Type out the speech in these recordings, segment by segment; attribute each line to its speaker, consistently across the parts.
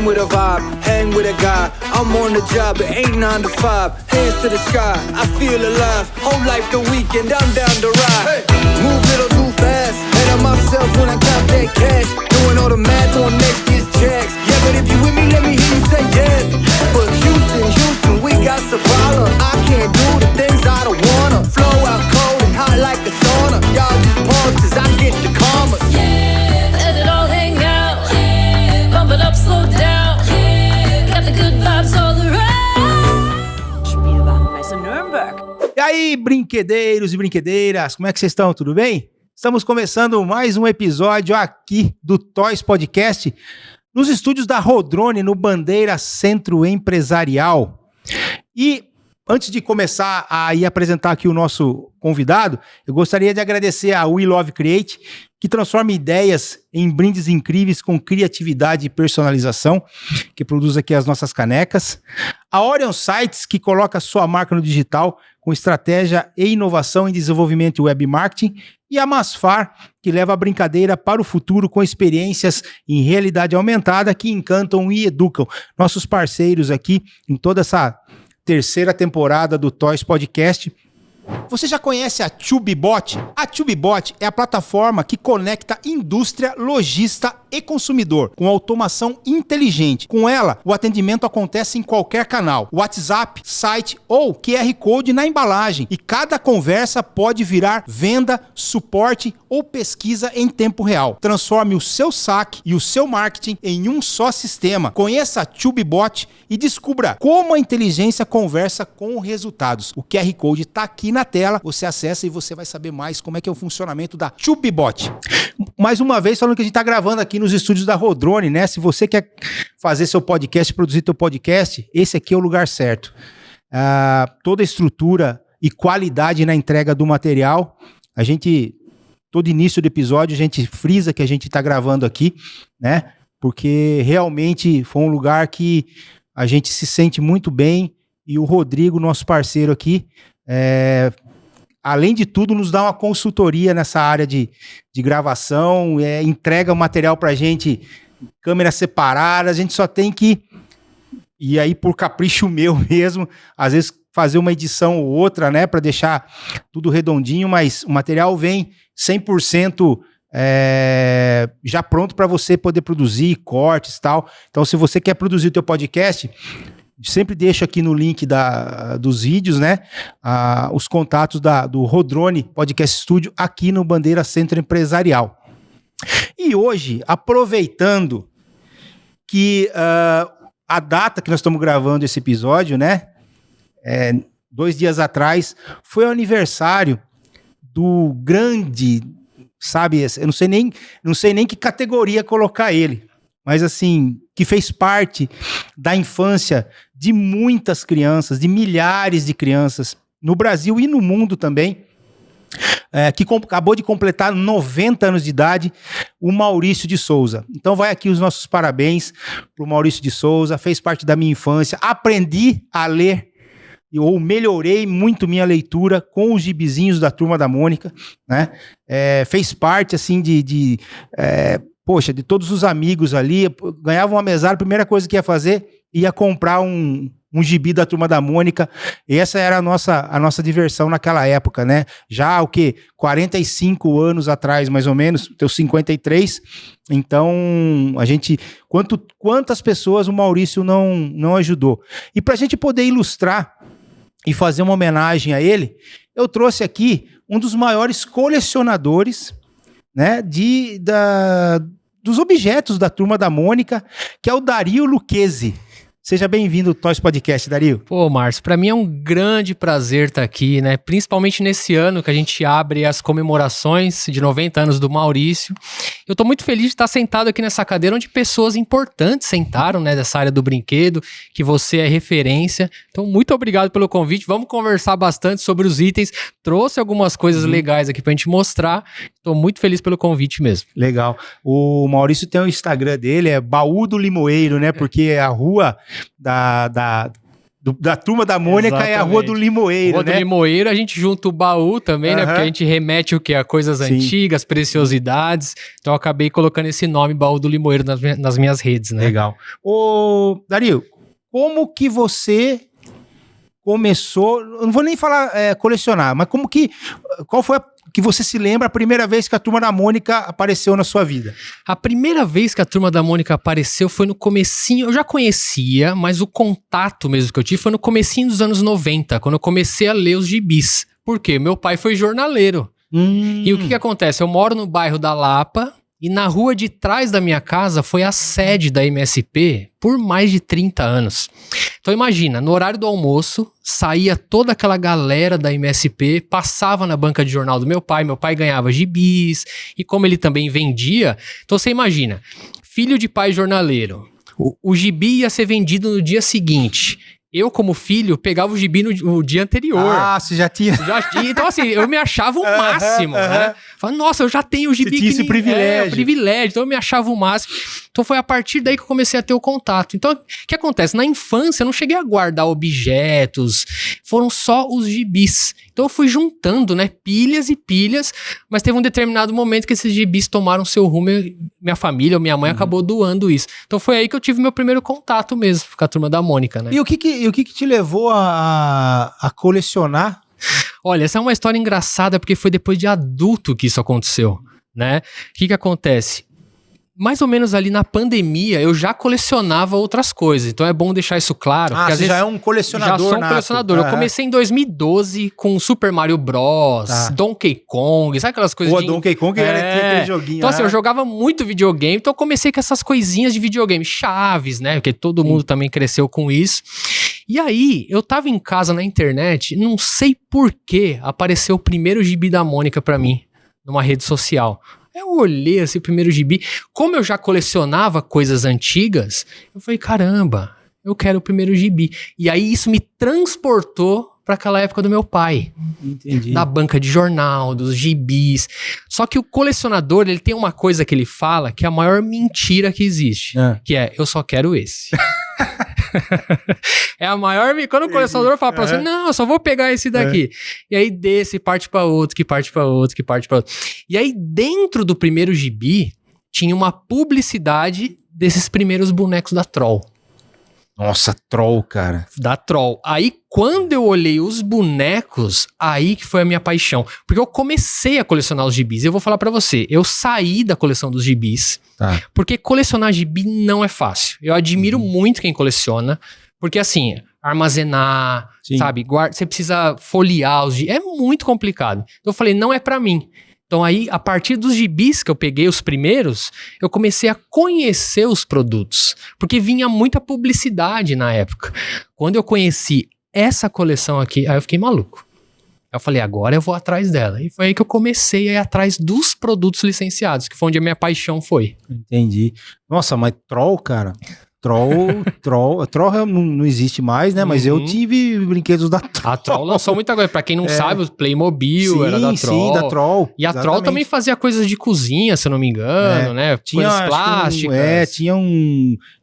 Speaker 1: with a vibe, hang with a guy. I'm on the job, it ain't 9 to 5. Hands to the sky, I feel alive. Whole life the weekend, I'm down to ride. Hey. Move little too fast, head on myself when I count that cash. Doing all the math on next year's checks. Yeah, but if you with me, let me hear you say yes. But Houston, we got some problem. I can't do the things I don't wanna. Flow out cold and hot like a sauna. Y'all just pause cause I get the karma.
Speaker 2: Yeah, let it all hang out. Yeah, bump it up, slow down. Yeah, got the good vibes all around. Spielwagenmesse Nürnberg.
Speaker 3: E aí, brinquedeiros e brinquedeiras, como é que vocês estão? Tudo bem? Estamos começando mais um episódio aqui do Toys Podcast, nos estúdios da Rodrone, no Bandeira Centro Empresarial. E antes de começar a apresentar aqui o nosso convidado, eu gostaria de agradecer a We Love Create, que transforma ideias em brindes incríveis com criatividade e personalização, que produz aqui as nossas canecas. A Orion Sites, que coloca sua marca no digital com estratégia e inovação em desenvolvimento e web marketing. E a Masfar, que leva a brincadeira para o futuro com experiências em realidade aumentada que encantam e educam. Nossos parceiros aqui em toda essa terceira temporada do Toys Podcast. Você já conhece a TubeBot? A TubeBot é a plataforma que conecta indústria, lojista e consumidor com automação inteligente. Com ela, o atendimento acontece em qualquer canal, WhatsApp, site ou QR Code na embalagem. E cada conversa pode virar venda, suporte ou pesquisa em tempo real. Transforme o seu saque e o seu marketing em um só sistema. Conheça a TubeBot e descubra como a inteligência conversa com resultados. O QR Code está aqui na tela, você acessa e você vai saber mais como é que é o funcionamento da TubeBot. Mais uma vez, falando que a gente está gravando aqui nos estúdios da Rodrone, né? Se você quer fazer seu podcast, produzir seu podcast, esse aqui é o lugar certo. Toda a estrutura e qualidade na entrega do material, todo início do episódio, a gente frisa que a gente está gravando aqui, né? Porque realmente foi um lugar que a gente se sente muito bem e o Rodrigo, nosso parceiro aqui, além de tudo, nos dá uma consultoria nessa área de gravação, entrega o material pra gente, câmeras separadas, a gente só tem que, e aí por capricho meu mesmo, às vezes fazer uma edição ou outra, né, pra deixar tudo redondinho, mas o material vem 100% já pronto para você poder produzir, cortes e tal. Então, se você quer produzir o teu podcast, sempre deixo aqui no link dos vídeos, né, os contatos do Rodrone Podcast Studio aqui no Bandeira Centro Empresarial. E hoje, aproveitando que a data que nós estamos gravando esse episódio, né, 2 dias atrás, foi o aniversário do grande, sabe, eu não sei nem que categoria colocar ele, mas assim, que fez parte da infância de muitas crianças, de milhares de crianças, no Brasil e no mundo também, que acabou de completar 90 anos de idade, o Maurício de Souza. Então vai aqui os nossos parabéns para o Maurício de Souza, fez parte da minha infância, aprendi a ler, ou melhorei muito minha leitura com os gibizinhos da Turma da Mônica, né? Fez parte, assim, de todos os amigos ali, ganhava uma mesada, a primeira coisa que ia fazer, ia comprar um gibi da Turma da Mônica, e essa era a nossa diversão naquela época, né? Já 45 anos atrás, mais ou menos, teus 53, então a gente, quantas pessoas o Maurício não ajudou. E pra gente poder ilustrar e fazer uma homenagem a ele, eu trouxe aqui um dos maiores colecionadores, né, dos objetos da Turma da Mônica, que é o Dario Lucchesi. Seja bem-vindo ao Toys Podcast, Dario.
Speaker 4: Pô, Márcio, para mim é um grande prazer estar aqui, né? Principalmente nesse ano que a gente abre as comemorações de 90 anos do Maurício. Eu tô muito feliz de estar sentado aqui nessa cadeira onde pessoas importantes sentaram, né? Dessa área do brinquedo, que você é referência. Então, muito obrigado pelo convite. Vamos conversar bastante sobre os itens. Trouxe algumas coisas legais aqui pra gente mostrar. Tô muito feliz pelo convite mesmo.
Speaker 3: Legal. O Maurício tem o Instagram dele, é Baú do Limoeiro, né? Porque a rua da Turma da Mônica é a Rua do Limoeiro,
Speaker 4: Rua do Limoeiro, a gente junta o baú também, né? Porque a gente remete o quê? A coisas antigas, preciosidades. Então eu acabei colocando esse nome, Baú do Limoeiro, nas minhas redes, né?
Speaker 3: Legal. Ô, Dario, como que você começou, eu não vou nem falar colecionar, mas qual foi que você se lembra a primeira vez que a Turma da Mônica apareceu na sua vida?
Speaker 4: A primeira vez que a Turma da Mônica apareceu foi no comecinho, eu já conhecia, mas o contato mesmo que eu tive foi no comecinho dos anos 90, quando eu comecei a ler os gibis. Por quê? Meu pai foi jornaleiro. E o que acontece? Eu moro no bairro da Lapa, e na rua de trás da minha casa foi a sede da MSP por mais de 30 anos. Então imagina, no horário do almoço, saía toda aquela galera da MSP, passava na banca de jornal do meu pai ganhava gibis, e como ele também vendia, então você imagina, filho de pai jornaleiro, o gibi ia ser vendido no dia seguinte. Eu, como filho, pegava o gibi no dia anterior.
Speaker 3: Ah, você já tinha...
Speaker 4: Então, assim, eu me achava o máximo, né? Falei, nossa, eu já tenho o gibi.
Speaker 3: Você tinha esse privilégio.
Speaker 4: Privilégio. Então, eu me achava o máximo. Então, foi a partir daí que eu comecei a ter o contato. Então, o que acontece? Na infância, eu não cheguei a guardar objetos. Foram só os gibis. Então, eu fui juntando, né? Pilhas e pilhas. Mas teve um determinado momento que esses gibis tomaram seu rumo. Minha família, ou minha mãe, acabou doando isso. Então, foi aí que eu tive meu primeiro contato mesmo com a Turma da Mônica, né?
Speaker 3: E o que te levou a colecionar?
Speaker 4: Olha, essa é uma história engraçada porque foi depois de adulto que isso aconteceu, né? O que acontece? Mais ou menos ali na pandemia, eu já colecionava outras coisas. Então é bom deixar isso claro.
Speaker 3: Ah, você já é um colecionador
Speaker 4: já sou um
Speaker 3: nato.
Speaker 4: colecionador. Eu comecei em 2012 com Super Mario Bros, Donkey Kong, sabe aquelas coisas
Speaker 3: Donkey Kong tinha aquele joguinho.
Speaker 4: Então assim, eu jogava muito videogame, então eu comecei com essas coisinhas de videogame. Chaves, né? Porque todo mundo também cresceu com isso. E aí, eu tava em casa na internet, não sei por que apareceu o primeiro gibi da Mônica pra mim, numa rede social. Eu olhei assim o primeiro gibi, como eu já colecionava coisas antigas, eu falei, caramba, eu quero o primeiro gibi. E aí isso me transportou para aquela época do meu pai.
Speaker 3: Entendi.
Speaker 4: Da banca de jornal, dos gibis. Só que o colecionador, ele tem uma coisa que ele fala que é a maior mentira que existe, que é, eu só quero esse. É a maior... Quando o colecionador fala pra você, não, eu só vou pegar esse daqui. E aí desse parte pra outro, que parte pra outro, que parte pra outro. E aí dentro do primeiro gibi, tinha uma publicidade desses primeiros bonecos da Troll.
Speaker 3: Nossa, Troll, cara.
Speaker 4: Da Troll. Aí, quando eu olhei os bonecos, aí que foi a minha paixão. Porque eu comecei a colecionar os gibis. Eu vou falar pra você, eu saí da coleção dos gibis. Porque colecionar gibi não é fácil. Eu admiro muito quem coleciona. Porque, assim, armazenar, sabe? Você precisa folhear os gibis. É muito complicado. Então, eu falei, não é pra mim. Então aí, a partir dos gibis que eu peguei, os primeiros, eu comecei a conhecer os produtos. Porque vinha muita publicidade na época. Quando eu conheci essa coleção aqui, aí eu fiquei maluco. Eu falei, agora eu vou atrás dela. E foi aí que eu comecei a ir atrás dos produtos licenciados, que foi onde a minha paixão foi.
Speaker 3: Entendi. Nossa, mas Troll, cara... Troll não existe mais, né? Mas eu tive brinquedos da Troll.
Speaker 4: A Troll lançou muita coisa. Pra quem não sabe, o Playmobil era da Troll.
Speaker 3: Sim, da Troll.
Speaker 4: E a Troll também fazia coisas de cozinha, se eu não me engano, né?
Speaker 3: Tinha,
Speaker 4: coisas plásticas.
Speaker 3: Tinha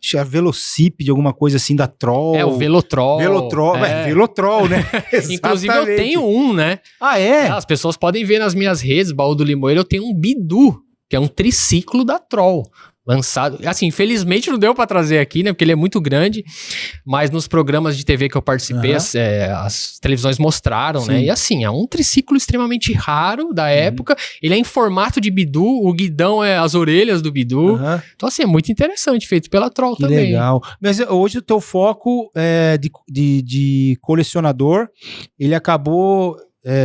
Speaker 3: tinha Velocip, alguma coisa assim da Troll.
Speaker 4: O Velotroll.
Speaker 3: Velotroll, né?
Speaker 4: Inclusive eu tenho um, né?
Speaker 3: Ah, é?
Speaker 4: As pessoas podem ver nas minhas redes, Baú do Limoeiro, eu tenho um Bidu, que é um triciclo da Troll. Lançado, assim, infelizmente não deu pra trazer aqui, né, porque ele é muito grande, mas nos programas de TV que eu participei, as televisões mostraram, né, e assim, é um triciclo extremamente raro da época, ele é em formato de Bidu, o guidão é as orelhas do Bidu, então assim, é muito interessante, feito pela Troll também.
Speaker 3: Legal, mas hoje o teu foco de colecionador, ele acabou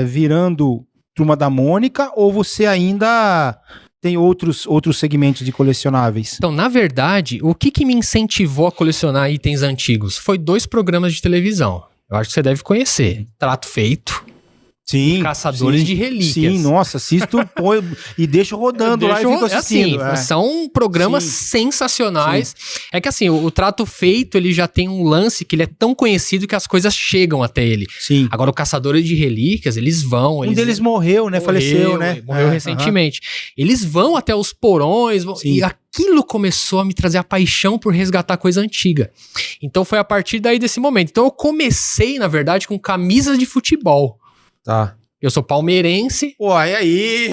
Speaker 3: virando Turma da Mônica, ou você ainda... tem outros segmentos de colecionáveis?
Speaker 4: Então, na verdade, o que me incentivou a colecionar itens antigos? Foi 2 programas de televisão. Eu acho que você deve conhecer. Trato Feito.
Speaker 3: Sim.
Speaker 4: Caçadores de Relíquias.
Speaker 3: Sim, nossa, assisto põe, e deixo rodando lá e fico assistindo.
Speaker 4: Assim, são programas sensacionais. É que assim, o Trato Feito, ele já tem um lance que ele é tão conhecido que as coisas chegam até ele.
Speaker 3: Sim.
Speaker 4: Agora, o Caçadores de Relíquias, eles vão...
Speaker 3: Um deles morreu, né? Faleceu, né?
Speaker 4: Morreu recentemente. Eles vão até os porões, e aquilo começou a me trazer a paixão por resgatar coisa antiga. Então, foi a partir daí desse momento. Então, eu comecei, na verdade, com camisas de futebol.
Speaker 3: Tá.
Speaker 4: Eu sou palmeirense.
Speaker 3: Pô, aí!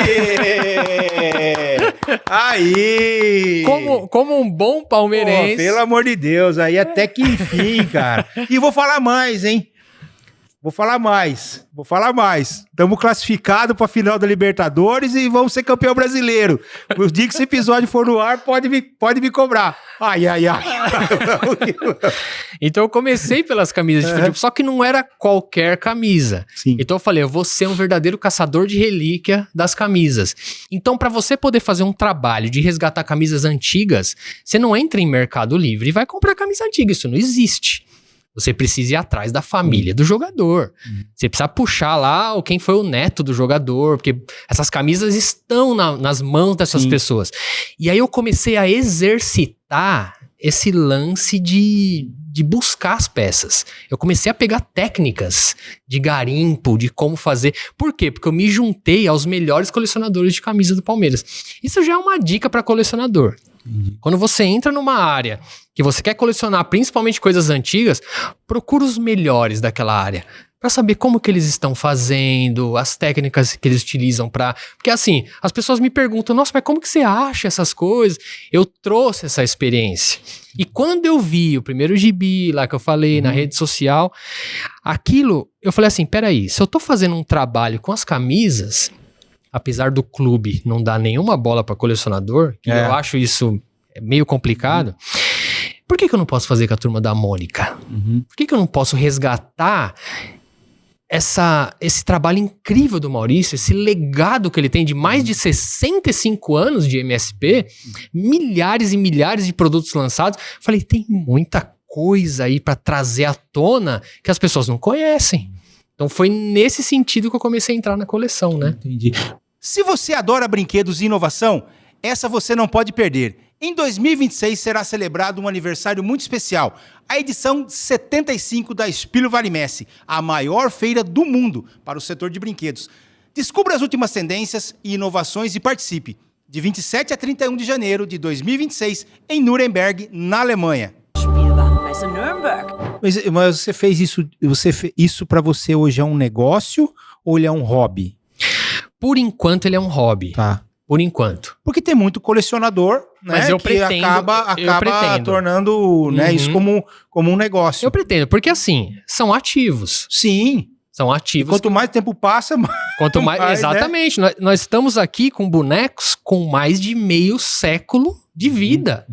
Speaker 3: Aí!
Speaker 4: Como um bom palmeirense.
Speaker 3: Pô, pelo amor de Deus, aí até que enfim, cara. E vou falar mais, hein? Vou falar mais. Estamos classificados para a final da Libertadores e vamos ser campeão brasileiro. O dia que esse episódio for no ar, pode me cobrar. Ai.
Speaker 4: Então eu comecei pelas camisas de futebol, só que não era qualquer camisa.
Speaker 3: Sim.
Speaker 4: Então eu falei, eu vou ser um verdadeiro caçador de relíquia das camisas. Então, para você poder fazer um trabalho de resgatar camisas antigas, você não entra em Mercado Livre e vai comprar camisa antiga. Isso não existe. Você precisa ir atrás da família do jogador. Você precisa puxar lá quem foi o neto do jogador, porque essas camisas estão nas mãos dessas pessoas. E aí eu comecei a exercitar esse lance de buscar as peças. Eu comecei a pegar técnicas de garimpo, de como fazer. Por quê? Porque eu me juntei aos melhores colecionadores de camisa do Palmeiras. Isso já é uma dica para colecionador. Quando você entra numa área que você quer colecionar principalmente coisas antigas, procura os melhores daquela área para saber como que eles estão fazendo, as técnicas que eles utilizam para... Porque assim, as pessoas me perguntam, nossa, mas como que você acha essas coisas? Eu trouxe essa experiência. E quando eu vi o primeiro gibi lá que eu falei na rede social, aquilo, eu falei assim, peraí, se eu tô fazendo um trabalho com as camisas... Apesar do clube não dar nenhuma bola para colecionador, que eu acho isso meio complicado, por que eu não posso fazer com a Turma da Mônica? Por que eu não posso resgatar esse trabalho incrível do Maurício, esse legado que ele tem de mais de 65 anos de MSP, milhares e milhares de produtos lançados? Falei, tem muita coisa aí para trazer à tona que as pessoas não conhecem. Então foi nesse sentido que eu comecei a entrar na coleção, né?
Speaker 3: Entendi. Se você adora brinquedos e inovação, essa você não pode perder. Em 2026 será celebrado um aniversário muito especial, a edição 75 da Spielwarenmesse, a maior feira do mundo para o setor de brinquedos. Descubra as últimas tendências e inovações e participe. De 27 a 31 de janeiro de 2026, em Nuremberg, na Alemanha. Mas você fez isso para você hoje é um negócio ou ele é um hobby?
Speaker 4: Por enquanto ele é um hobby.
Speaker 3: Tá.
Speaker 4: Por enquanto.
Speaker 3: Porque tem muito colecionador, né,
Speaker 4: mas eu
Speaker 3: que
Speaker 4: pretendo,
Speaker 3: acaba tornando né, isso como um negócio.
Speaker 4: Eu pretendo, porque assim, são ativos.
Speaker 3: Sim.
Speaker 4: São ativos.
Speaker 3: Quanto mais tempo passa,
Speaker 4: quanto mais exatamente. Né? Nós estamos aqui com bonecos com mais de meio século de vida.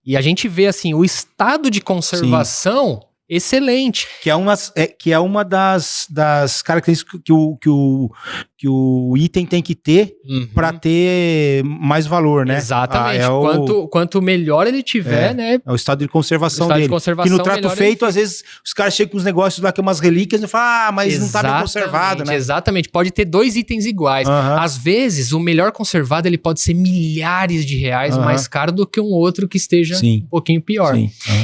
Speaker 4: E a gente vê assim, o estado de conservação excelente.
Speaker 3: Que é uma das características que o item tem que ter para ter mais valor, né?
Speaker 4: Exatamente. Quanto melhor ele tiver, né?
Speaker 3: É o estado de conservação dele. Que no trato feito, às vezes, os caras chegam com uns negócios lá que é umas relíquias e falam, mas não tá bem conservado, né?
Speaker 4: Exatamente. Pode ter 2 itens iguais. Às vezes, o melhor conservado, ele pode ser milhares de reais mais caro do que um outro que esteja um pouquinho pior.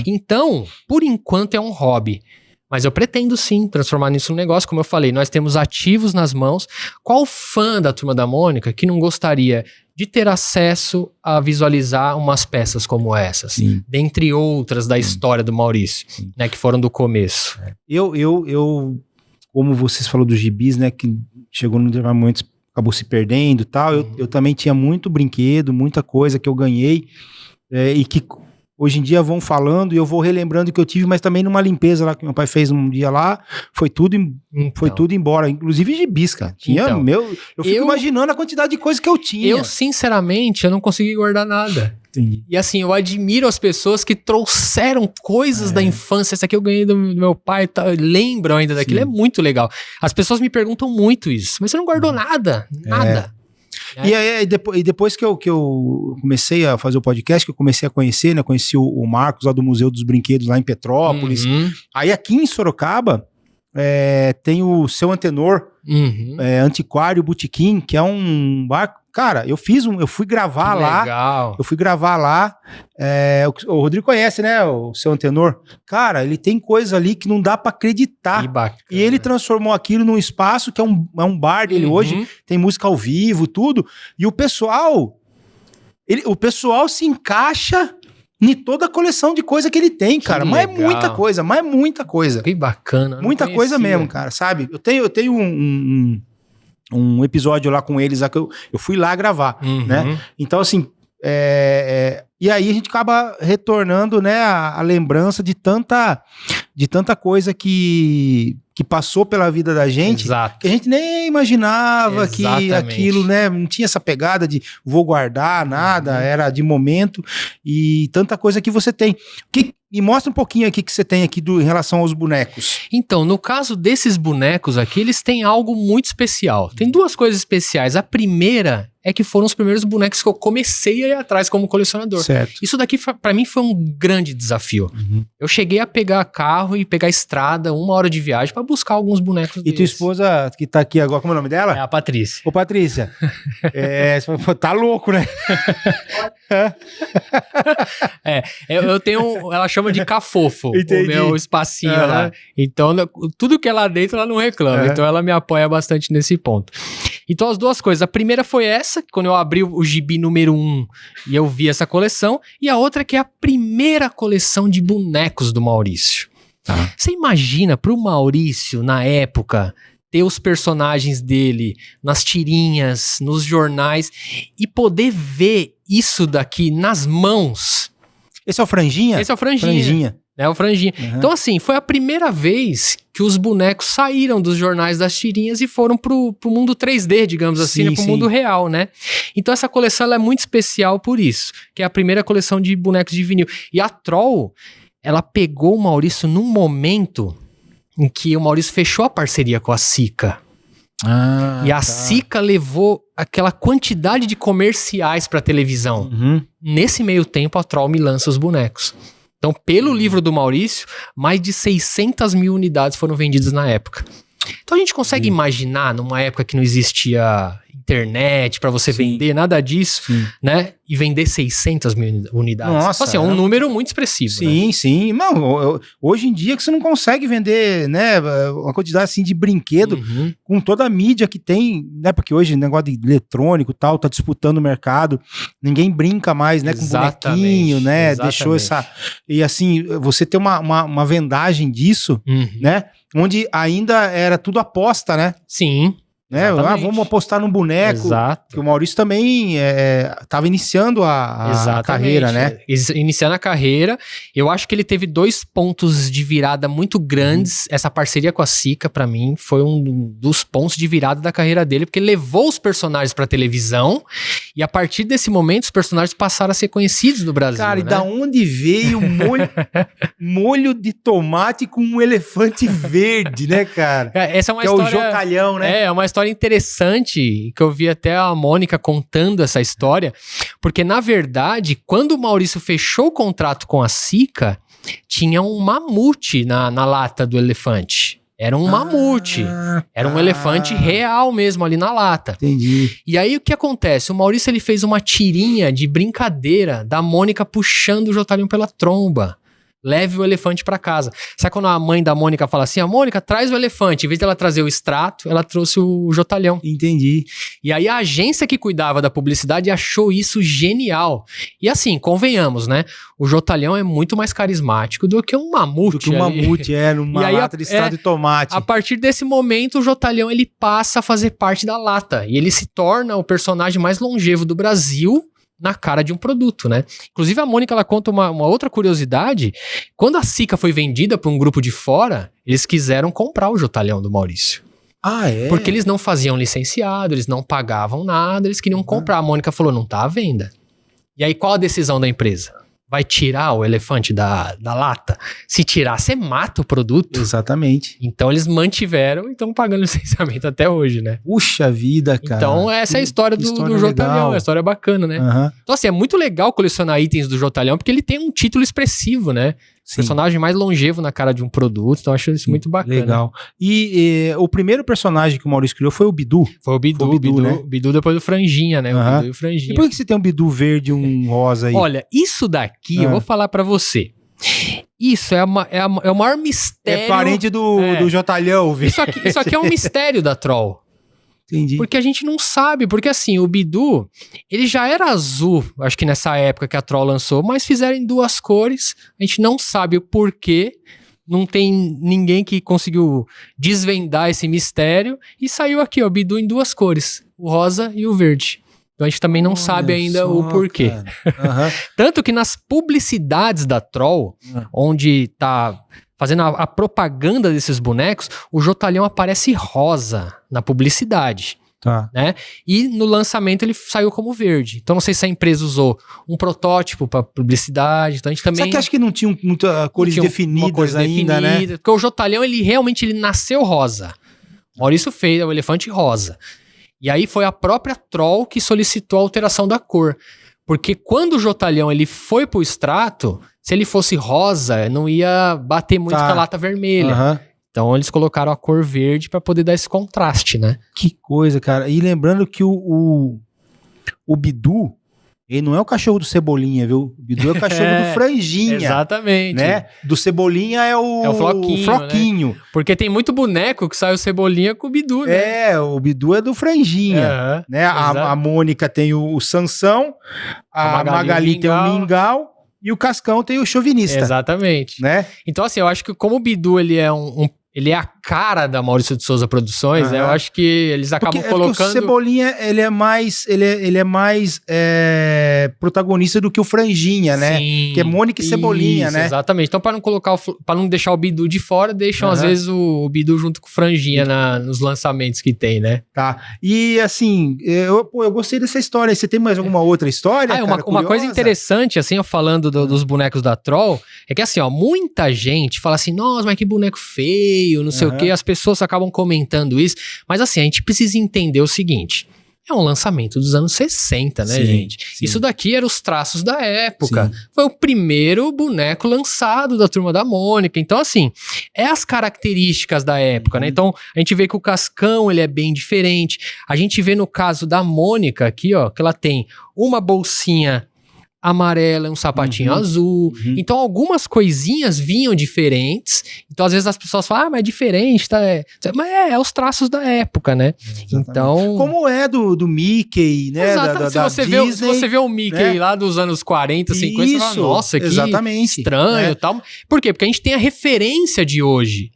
Speaker 4: Então, por enquanto, é um hobby. Mas eu pretendo sim transformar nisso num negócio. Como eu falei, nós temos ativos nas mãos. Qual fã da Turma da Mônica que não gostaria de ter acesso a visualizar umas peças como essas? Dentre outras da história do Maurício, né, que foram do começo.
Speaker 3: Eu como vocês falaram dos gibis, né, que chegou num determinado momento, acabou se perdendo e tal, eu também tinha muito brinquedo, muita coisa que eu ganhei e que... Hoje em dia vão falando e eu vou relembrando que eu tive, mas também numa limpeza lá que meu pai fez um dia lá, foi tudo embora, inclusive gibis, cara. Eu fico imaginando a quantidade de coisa que eu tinha.
Speaker 4: Eu, sinceramente, eu não consegui guardar nada.
Speaker 3: Entendi.
Speaker 4: E assim, eu admiro as pessoas que trouxeram coisas da infância. Essa aqui eu ganhei do meu pai, lembram ainda daquilo, é muito legal. As pessoas me perguntam muito isso, mas você não guardou nada.
Speaker 3: E aí, depois que eu comecei a fazer o podcast, que eu comecei a conhecer, né? Conheci o Marcos lá do Museu dos Brinquedos lá em Petrópolis. Aí aqui em Sorocaba, tem o Seu Antenor,
Speaker 4: Uhum.
Speaker 3: Antiquário Botequim, que é um bar. Cara, eu fui gravar
Speaker 4: Que
Speaker 3: lá.
Speaker 4: legal.
Speaker 3: Eu fui gravar lá. O Rodrigo conhece, né? O Seu Antenor. Cara, ele tem coisa ali que não dá pra acreditar.
Speaker 4: Que bacana.
Speaker 3: E ele transformou aquilo num espaço que é um bar dele hoje. Tem música ao vivo, tudo. E o pessoal se encaixa em toda a coleção de coisa que ele tem, cara. Mas é
Speaker 4: legal.
Speaker 3: muita coisa.
Speaker 4: Que bacana. eu não
Speaker 3: Muita coisa
Speaker 4: conhecia.
Speaker 3: mesmo, cara, sabe? Eu tenho um episódio lá com eles, lá que eu fui lá gravar,
Speaker 4: Uhum.
Speaker 3: né? Então, assim, e aí a gente acaba retornando, né, a lembrança de tanta coisa que passou pela vida da gente,
Speaker 4: Exato.
Speaker 3: que a gente nem imaginava que
Speaker 4: Exatamente.
Speaker 3: aquilo, né, não tinha essa pegada de vou guardar nada, era de momento, e tanta coisa que você tem. Me mostra um pouquinho aqui que você tem aqui em relação aos bonecos.
Speaker 4: Então, no caso desses bonecos aqui, eles têm algo muito especial. Tem duas coisas especiais. A primeira é que foram os primeiros bonecos que eu comecei a ir atrás como colecionador.
Speaker 3: Certo.
Speaker 4: Isso daqui, pra mim, foi um grande desafio.
Speaker 3: Uhum.
Speaker 4: Eu cheguei a pegar carro e pegar estrada, 1 hora de viagem, pra buscar alguns bonecos
Speaker 3: E tua
Speaker 4: desses.
Speaker 3: esposa que tá aqui agora, como é o nome dela?
Speaker 4: É a Patrícia.
Speaker 3: Ô, Patrícia, você falou, tá louco, né?
Speaker 4: Eu tenho, ela chama de cafofo,
Speaker 3: Entendi.
Speaker 4: o meu espacinho
Speaker 3: Aham.
Speaker 4: lá. Então, tudo que é lá dentro, ela não reclama.
Speaker 3: Aham.
Speaker 4: Então, ela me apoia bastante nesse ponto. Então, as duas coisas. A primeira foi essa, quando eu abri o gibi número 1 e eu vi essa coleção. E a outra que é a primeira coleção de bonecos do Maurício.
Speaker 3: Tá.
Speaker 4: Você imagina pro Maurício, na época, ter os personagens dele nas tirinhas, nos jornais, e poder ver isso daqui nas mãos.
Speaker 3: Esse é o Franjinha?
Speaker 4: Esse é o Franjinha.
Speaker 3: Franjinha.
Speaker 4: É o Franjinha.
Speaker 3: Uhum.
Speaker 4: Então, assim, foi a primeira vez que os bonecos saíram dos jornais das tirinhas e foram pro mundo 3D, digamos assim,
Speaker 3: Sim,
Speaker 4: né? Pro
Speaker 3: sim.
Speaker 4: mundo real, né? Então, essa coleção ela é muito especial por isso, que é a primeira coleção de bonecos de vinil. E a Troll, ela pegou o Maurício num momento em que o Maurício fechou a parceria com a Sica. E a Sica levou aquela quantidade de comerciais pra televisão.
Speaker 3: Uhum.
Speaker 4: Nesse meio tempo, a Troll me lança os bonecos. Então, pelo livro do Maurício, mais de 600 mil unidades foram vendidas na época. Então, a gente consegue imaginar, numa época que não existia internet pra você
Speaker 3: Sim.
Speaker 4: vender, nada disso,
Speaker 3: Sim.
Speaker 4: né? E vender 600 mil unidades.
Speaker 3: Nossa,
Speaker 4: Então, assim, é um número muito expressivo, né?
Speaker 3: Sim, sim. Não, hoje em dia que você não consegue vender, né, uma quantidade assim de brinquedo
Speaker 4: Uhum.
Speaker 3: com toda a mídia que tem, né, porque hoje o negócio de eletrônico e tal, tá disputando o mercado, ninguém brinca mais, né, com
Speaker 4: Exatamente,
Speaker 3: bonequinho, né,
Speaker 4: exatamente.
Speaker 3: deixou e assim, você ter uma vendagem disso,
Speaker 4: Uhum.
Speaker 3: né, onde ainda era tudo aposta, né,
Speaker 4: Sim. Exatamente.
Speaker 3: vamos apostar no boneco,
Speaker 4: Exato.
Speaker 3: que o Maurício também estava iniciando a
Speaker 4: Exatamente.
Speaker 3: carreira, né?
Speaker 4: Iniciando a carreira, eu acho que ele teve 2 pontos de virada muito grandes. Essa parceria com a Sica, pra mim, foi um dos pontos de virada da carreira dele, porque ele levou os personagens pra televisão e a partir desse momento os personagens passaram a ser conhecidos no Brasil.
Speaker 3: Cara, e
Speaker 4: né?
Speaker 3: da onde veio molho de tomate com um elefante verde, né, cara?
Speaker 4: Essa é uma
Speaker 3: Que é
Speaker 4: história...
Speaker 3: o Jotalhão, né?
Speaker 4: É uma história interessante, que eu vi até a Mônica contando essa história, porque, na verdade, quando o Maurício fechou o contrato com a Sica, tinha um mamute na lata do elefante. Era um mamute. Era um elefante real mesmo ali na lata.
Speaker 3: Entendi.
Speaker 4: E aí, o que acontece? O Maurício ele fez uma tirinha de brincadeira da Mônica puxando o Jotalhão pela tromba. Leve o elefante pra casa. Sabe quando a mãe da Mônica fala assim, a Mônica, traz o elefante. Em vez dela trazer o extrato, ela trouxe o Jotalhão.
Speaker 3: Entendi.
Speaker 4: E aí a agência que cuidava da publicidade achou isso genial. E assim, convenhamos, né? O Jotalhão é muito mais carismático do que um mamute.
Speaker 3: Do que um
Speaker 4: ali.
Speaker 3: mamute, numa
Speaker 4: E aí,
Speaker 3: lata de extrato de tomate.
Speaker 4: A partir desse momento, o Jotalhão ele passa a fazer parte da lata. E ele se torna o personagem mais longevo do Brasil na cara de um produto, né? Inclusive a Mônica, ela conta uma outra curiosidade. Quando a Sica foi vendida para um grupo de fora, eles quiseram comprar o Jotalhão do Maurício.
Speaker 3: Ah, é?
Speaker 4: Porque eles não faziam licenciado, eles não pagavam nada, eles queriam comprar. A Mônica falou, não tá à venda. E aí, qual a decisão da empresa? Vai tirar o elefante da lata? Se tirar, você mata o produto.
Speaker 3: Exatamente.
Speaker 4: Então, eles mantiveram e estão pagando licenciamento até hoje, né?
Speaker 3: Puxa vida, cara.
Speaker 4: Então, essa é a história
Speaker 3: que
Speaker 4: do
Speaker 3: história
Speaker 4: Jotalhão.
Speaker 3: legal.
Speaker 4: É uma história bacana, né?
Speaker 3: Aham.
Speaker 4: Então, assim, é muito legal colecionar itens do Jotalhão, porque ele tem um título expressivo, né? Personagem mais longevo na cara de um produto, então eu acho isso muito bacana.
Speaker 3: Legal. E o primeiro personagem que o Maurício criou foi o Bidu.
Speaker 4: Foi o Bidu, né? Bidu depois do Franjinha, né? O Bidu e o Franjinha.
Speaker 3: E por que você tem um Bidu verde e um rosa aí?
Speaker 4: Olha, isso daqui, eu vou falar pra você. Isso é o maior mistério.
Speaker 3: É parente do Jotalhão, velho.
Speaker 4: Isso aqui é um mistério da Troll.
Speaker 3: Entendi.
Speaker 4: Porque a gente não sabe, porque assim, o Bidu, ele já era azul, acho que nessa época que a Troll lançou, mas fizeram em 2 cores, a gente não sabe o porquê, não tem ninguém que conseguiu desvendar esse mistério, e saiu aqui, ó, o Bidu em 2 cores, o rosa e o verde. Então a gente também não sabe ainda o porquê. Tanto que nas publicidades da Troll, onde tá fazendo a propaganda desses bonecos, o Jotalhão aparece rosa na publicidade.
Speaker 3: Tá.
Speaker 4: Né? E no lançamento ele saiu como verde. Então não sei se a empresa usou um protótipo para publicidade. Então a gente também.
Speaker 3: Só que acho que não tinha muitas cores definidas ainda, né?
Speaker 4: Porque o Jotalhão, ele realmente nasceu rosa. Maurício fez o elefante rosa. E aí foi a própria Troll que solicitou a alteração da cor. Porque quando o Jotalhão ele foi pro extrato, se ele fosse rosa, não ia bater muito com a lata vermelha. Então eles colocaram a cor verde para poder dar esse contraste, né?
Speaker 3: Que coisa, cara. E lembrando que o Bidu, ele não é o cachorro do Cebolinha, viu? O Bidu é o cachorro do Franjinha.
Speaker 4: Exatamente.
Speaker 3: Né? Do Cebolinha é o Floquinho.
Speaker 4: Né? Porque tem muito boneco que sai o Cebolinha com o Bidu, né?
Speaker 3: O Bidu é do Franjinha. Né? A Mônica tem o Sansão, a Magali tem o Mingau e o Cascão tem o Chauvinista.
Speaker 4: Exatamente.
Speaker 3: Né?
Speaker 4: Então, assim, eu acho que como o Bidu ele é ele é a cara da Maurício de Souza Produções, né? Eu acho que eles acabam colocando...
Speaker 3: Porque o Cebolinha, ele é mais protagonista do que o Franjinha, né?
Speaker 4: Sim,
Speaker 3: que é Mônica e Cebolinha, né?
Speaker 4: Exatamente. Então, para não deixar o Bidu de fora, deixam às vezes o Bidu junto com o Franjinha nos lançamentos que tem, né?
Speaker 3: Tá. E assim, eu gostei dessa história. Você tem mais alguma outra história?
Speaker 4: Uma coisa interessante, assim, eu falando dos bonecos da Troll, é que assim, ó, muita gente fala assim, nossa, mas que boneco feio, não sei o que, as pessoas acabam comentando isso, mas assim, a gente precisa entender o seguinte, é um lançamento dos anos 60, né, gente? Sim. Isso daqui eram os traços da época, foi o primeiro boneco lançado da Turma da Mônica, então assim, é as características da época, né? Então, a gente vê que o Cascão, ele é bem diferente, a gente vê no caso da Mônica aqui, ó, que ela tem uma bolsinha amarela, um sapatinho azul. Então, algumas coisinhas vinham diferentes. Então, às vezes as pessoas falam, mas é diferente, tá? Mas é os traços da época, né? Então...
Speaker 3: Como é do Mickey, né?
Speaker 4: Se você vê o Mickey lá dos anos 40, 50, você fala, nossa, que estranho e tal. Por quê? Porque a gente tem a referência de hoje.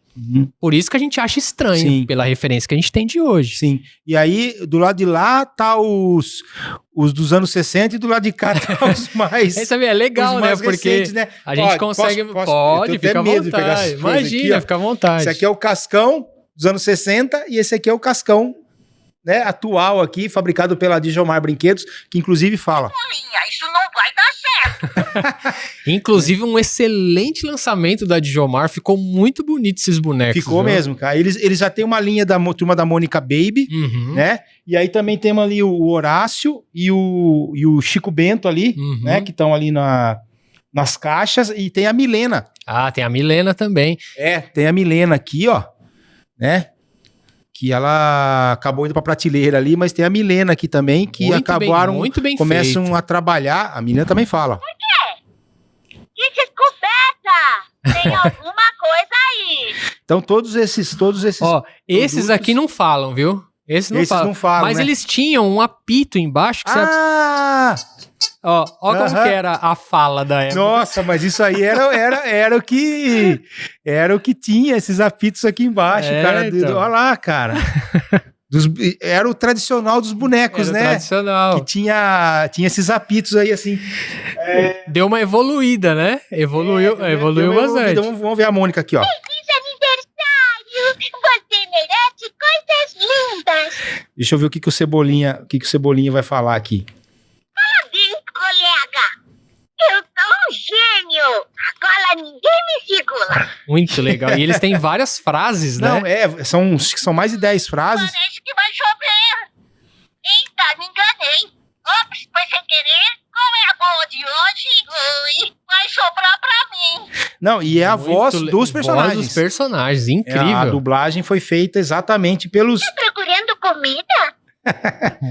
Speaker 4: Por isso que a gente acha estranho, pela referência que a gente tem de hoje.
Speaker 3: Sim. E aí, do lado de lá, tá os dos anos 60 e do lado de cá tá os mais...
Speaker 4: Isso é legal, né? Porque recentes, né? A gente consegue... Pode, fica à vontade. Imagina, fica à vontade.
Speaker 3: Esse aqui é o Cascão dos anos 60 e esse aqui é o Cascão, né, atual aqui, fabricado pela Dijomar Brinquedos, que inclusive fala...
Speaker 5: Isso não vai dar certo.
Speaker 4: Inclusive, um excelente lançamento da Dijomar. Ficou muito bonito esses bonecos.
Speaker 3: Ficou mesmo, cara. Eles já têm uma linha da Turma da Mônica Baby, né? E aí também temos ali o Horácio e o Chico Bento ali, né? Que estão ali nas caixas. E tem a Milena.
Speaker 4: Ah, tem a Milena também.
Speaker 3: Tem a Milena aqui, ó. Né? Que ela acabou indo pra prateleira ali, mas tem a Milena aqui também, que
Speaker 4: muito bem
Speaker 3: começam
Speaker 4: feito.
Speaker 3: a trabalhar. A Milena também fala.
Speaker 5: Por quê? Que descoberta! Tem alguma coisa aí.
Speaker 3: Então todos esses
Speaker 4: Ó, esses aqui não falam, viu? Esses não falam. Mas, né, eles tinham um apito embaixo. Que Ó como que era a fala da época.
Speaker 3: Nossa, mas isso aí era o que tinha, esses apitos aqui embaixo, cara.
Speaker 4: Então.
Speaker 3: Olha lá, cara. Era o tradicional dos bonecos, né?
Speaker 4: Tradicional.
Speaker 3: Que tinha esses apitos aí, assim.
Speaker 4: Deu uma evoluída, né? Evoluiu bastante.
Speaker 3: Vamos ver a Mônica aqui, ó.
Speaker 5: Feliz aniversário! Você merece coisas lindas!
Speaker 3: Deixa eu ver o que o Cebolinha vai falar aqui.
Speaker 5: Parabéns, colega! Eu sou um gênio! Agora ninguém me segura!
Speaker 4: Muito legal. E eles têm várias frases, né?
Speaker 3: Não, são mais de 10 frases.
Speaker 5: Parece que vai chover! Eita, me enganei! Ops, foi sem querer! como é boa de hoje, vai sobrar pra mim.
Speaker 3: Não, e é a voz
Speaker 4: Muito
Speaker 3: dos
Speaker 4: Voz
Speaker 3: personagens.
Speaker 4: dos personagens,
Speaker 3: É,
Speaker 4: incrível.
Speaker 3: a dublagem foi feita exatamente pelos...
Speaker 5: Procurando comida?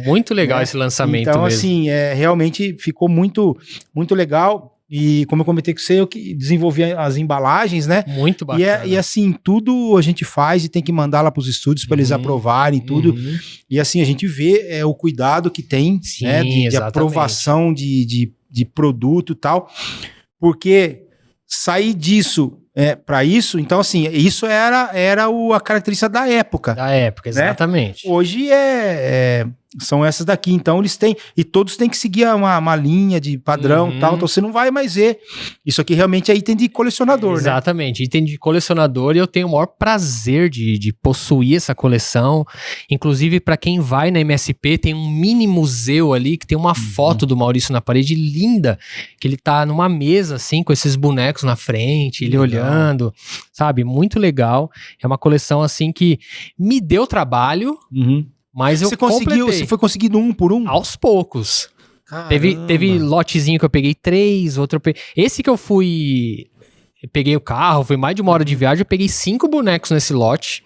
Speaker 4: Muito legal
Speaker 3: né?
Speaker 4: esse lançamento
Speaker 3: Então,
Speaker 4: mesmo.
Speaker 3: assim, realmente ficou muito, muito legal. E como eu comentei com você, eu que desenvolvi as embalagens, né?
Speaker 4: Muito bacana.
Speaker 3: E assim, tudo a gente faz e tem que mandar lá para os estúdios para eles aprovarem tudo.
Speaker 4: Uhum.
Speaker 3: E assim, a gente vê o cuidado que tem,
Speaker 4: Sim,
Speaker 3: né? De
Speaker 4: exatamente.
Speaker 3: aprovação de produto e tal. Porque sair disso para isso, então assim, isso era a característica da época.
Speaker 4: Da época, exatamente.
Speaker 3: Hoje são essas daqui, então eles têm, e todos têm que seguir uma linha de padrão e tal, então você não vai mais ver. Isso aqui realmente é item de colecionador, né?
Speaker 4: Exatamente, item de colecionador, e eu tenho o maior prazer de possuir essa coleção. Inclusive, para quem vai na MSP, tem um mini museu ali que tem uma foto do Maurício na parede linda, que ele tá numa mesa assim, com esses bonecos na frente, ele olhando, sabe? Muito legal. É uma coleção assim que me deu trabalho, mas eu completei.
Speaker 3: Você foi conseguindo um por um?
Speaker 4: Aos poucos.
Speaker 3: Caramba.
Speaker 4: Teve lotezinho que eu peguei 3, outro eu peguei... Esse que eu peguei o carro, foi mais de 1 hora de viagem, eu peguei 5 bonecos nesse lote.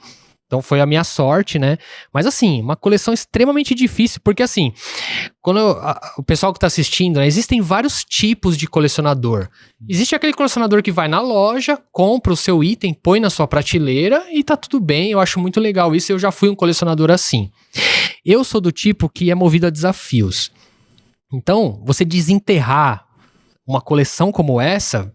Speaker 4: Então foi a minha sorte, né? Mas assim, uma coleção extremamente difícil, porque assim, quando o pessoal que tá assistindo, né, existem vários tipos de colecionador. Existe aquele colecionador que vai na loja, compra o seu item, põe na sua prateleira e tá tudo bem. Eu acho muito legal isso, eu já fui um colecionador assim. Eu sou do tipo que é movido a desafios. Então, você desenterrar uma coleção como essa...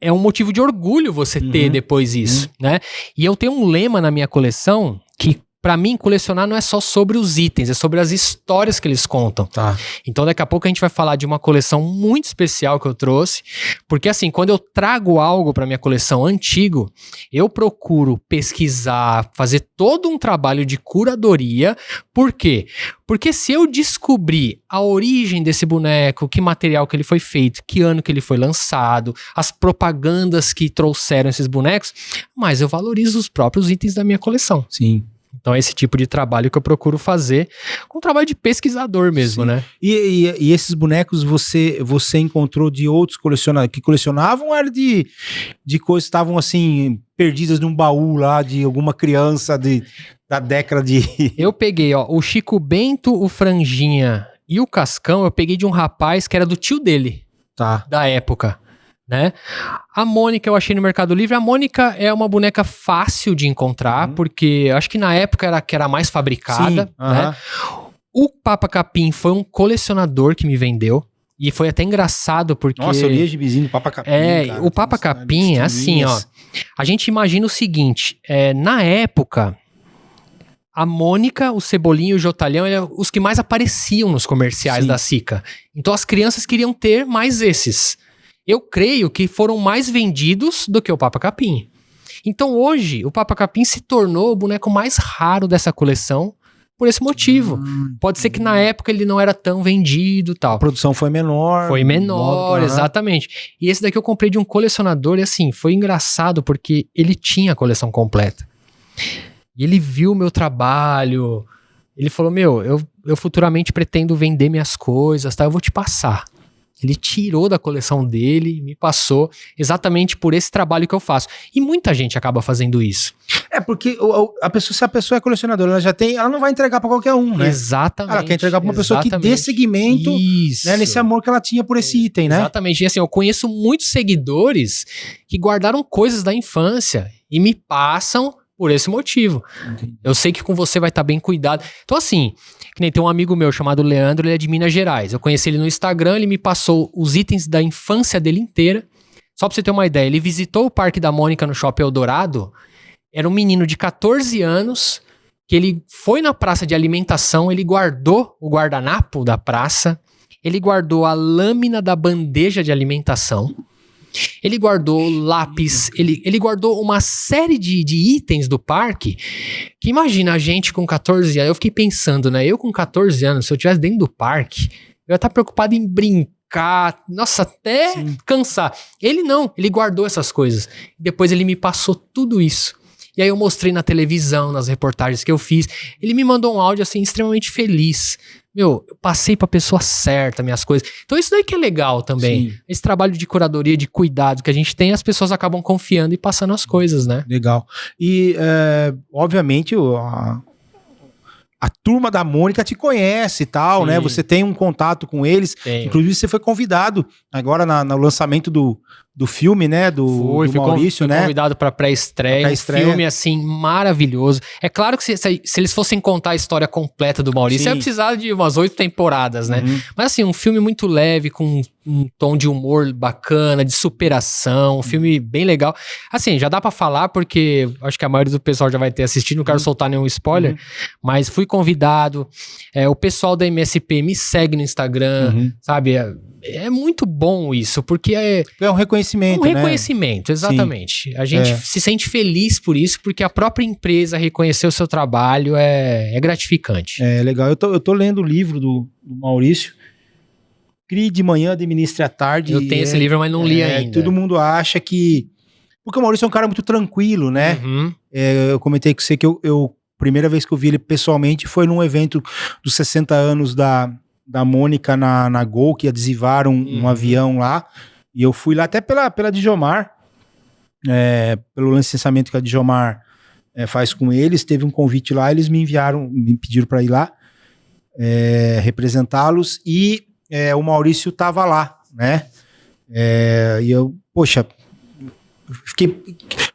Speaker 4: É um motivo de orgulho você ter depois isso, né? E eu tenho um lema na minha coleção que, pra mim, colecionar não é só sobre os itens, é sobre as histórias que eles contam.
Speaker 3: Tá.
Speaker 4: Então, daqui a pouco a gente vai falar de uma coleção muito especial que eu trouxe, porque assim, quando eu trago algo pra minha coleção antigo, eu procuro pesquisar, fazer todo um trabalho de curadoria. Por quê? Porque se eu descobrir a origem desse boneco, que material que ele foi feito, que ano que ele foi lançado, as propagandas que trouxeram esses bonecos, mas eu valorizo os próprios itens da minha coleção.
Speaker 3: Sim.
Speaker 4: Então é esse tipo de trabalho que eu procuro fazer, com trabalho de pesquisador mesmo,
Speaker 3: Sim.
Speaker 4: né?
Speaker 3: E esses bonecos você encontrou de outros colecionadores que colecionavam ou era de coisas que estavam assim, perdidas num baú lá de alguma criança da década de...
Speaker 4: Eu peguei, ó, o Chico Bento, o Franjinha e o Cascão, eu peguei de um rapaz que era do tio dele,
Speaker 3: Tá.
Speaker 4: da época, né? A Mônica eu achei no Mercado Livre. A Mônica é uma boneca fácil de encontrar, porque acho que na época era a mais fabricada,
Speaker 3: Sim,
Speaker 4: né? O Papa Capim foi um colecionador que me vendeu. E foi até engraçado porque...
Speaker 3: Nossa, eu li gibizinho do Papa Capim, cara.
Speaker 4: o Papa Capim é assim, ó. A gente imagina o seguinte, na época... A Mônica, o Cebolinha e o Jotalhão eram os que mais apareciam nos comerciais da Sica. Então as crianças queriam ter mais esses. Eu creio que foram mais vendidos do que o Papa Capim. Então hoje, o Papa Capim se tornou o boneco mais raro dessa coleção por esse motivo. Pode ser que na época ele não era tão vendido e tal.
Speaker 3: A produção foi menor.
Speaker 4: Foi menor,
Speaker 3: Aham.
Speaker 4: exatamente. E esse daqui eu comprei de um colecionador e assim, foi engraçado porque ele tinha a coleção completa. E ele viu o meu trabalho, ele falou, eu futuramente pretendo vender minhas coisas, tá? Eu vou te passar. Ele tirou da coleção dele, me passou, exatamente por esse trabalho que eu faço. E muita gente acaba fazendo isso.
Speaker 3: Porque se a pessoa é colecionadora, ela não vai entregar pra qualquer um, né?
Speaker 4: Exatamente.
Speaker 3: Ela quer entregar pra uma pessoa que dê seguimento,
Speaker 4: isso,
Speaker 3: né, nesse amor que ela tinha por esse item, né?
Speaker 4: Exatamente. E assim, eu conheço muitos seguidores que guardaram coisas da infância e me passam por esse motivo.
Speaker 3: Entendi.
Speaker 4: Eu sei que com você vai estar bem cuidado. Então assim, que nem tem um amigo meu chamado Leandro, ele é de Minas Gerais. Eu conheci ele no Instagram, ele me passou os itens da infância dele inteira. Só pra você ter uma ideia, ele visitou o Parque da Mônica no Shopping Eldorado. Era um menino de 14 anos que ele foi na praça de alimentação, ele guardou o guardanapo da praça, ele guardou a lâmina da bandeja de alimentação, ele guardou lápis, ele guardou uma série de itens do parque, que imagina a gente com 14 anos, eu fiquei pensando, né, eu com 14 anos, se eu estivesse dentro do parque, eu ia estar preocupado em brincar, nossa, até cansar. Ele não, ele guardou essas coisas, depois ele me passou tudo isso. E aí eu mostrei na televisão, nas reportagens que eu fiz. Ele me mandou um áudio assim extremamente feliz. eu passei pra pessoa certa minhas coisas. Então isso daí que é legal também.
Speaker 3: Sim.
Speaker 4: Esse trabalho de curadoria, de cuidado que a gente tem, as pessoas acabam confiando e passando as coisas, né?
Speaker 3: Legal. E, obviamente, a turma da Mônica te conhece e tal,
Speaker 4: Sim.
Speaker 3: né? Você tem um contato com eles.
Speaker 4: Tenho.
Speaker 3: Inclusive, você foi convidado agora no lançamento do filme, né? Do Maurício,
Speaker 4: fui
Speaker 3: né?
Speaker 4: convidado pra pré-estreia.
Speaker 3: Pra
Speaker 4: Um
Speaker 3: pré-estreia.
Speaker 4: filme, assim, maravilhoso. É claro que se eles fossem contar a história completa do Maurício,
Speaker 3: Sim.
Speaker 4: ia precisar de umas 8 temporadas, né?
Speaker 3: Uhum.
Speaker 4: Mas, assim, um filme muito leve, com um tom de humor bacana, de superação. Um filme bem legal. Assim, já dá pra falar, porque acho que a maioria do pessoal já vai ter assistido. Não quero soltar nenhum spoiler. Mas fui convidado. O pessoal da MSP me segue no Instagram,
Speaker 3: Uhum.
Speaker 4: sabe? É muito bom isso, porque é
Speaker 3: É um reconhecimento,
Speaker 4: um
Speaker 3: né?
Speaker 4: reconhecimento, exatamente. A gente se sente feliz por isso, porque a própria empresa reconhecer o seu trabalho é gratificante.
Speaker 3: É legal. Eu tô lendo o livro do Maurício. Crie de manhã, administre à tarde.
Speaker 4: Eu tenho esse livro, mas não li ainda.
Speaker 3: Todo mundo acha que... Porque o Maurício é um cara muito tranquilo, né?
Speaker 4: Uhum.
Speaker 3: Eu comentei com você que primeira vez que eu vi ele pessoalmente foi num evento dos 60 anos da Mônica na Gol, que adesivaram um avião lá. E eu fui lá até pela Djomar, pelo licenciamento que a Djomar faz com eles. Teve um convite lá, eles me pediram para ir lá representá-los. E o Maurício tava lá, né? E eu, poxa, fiquei...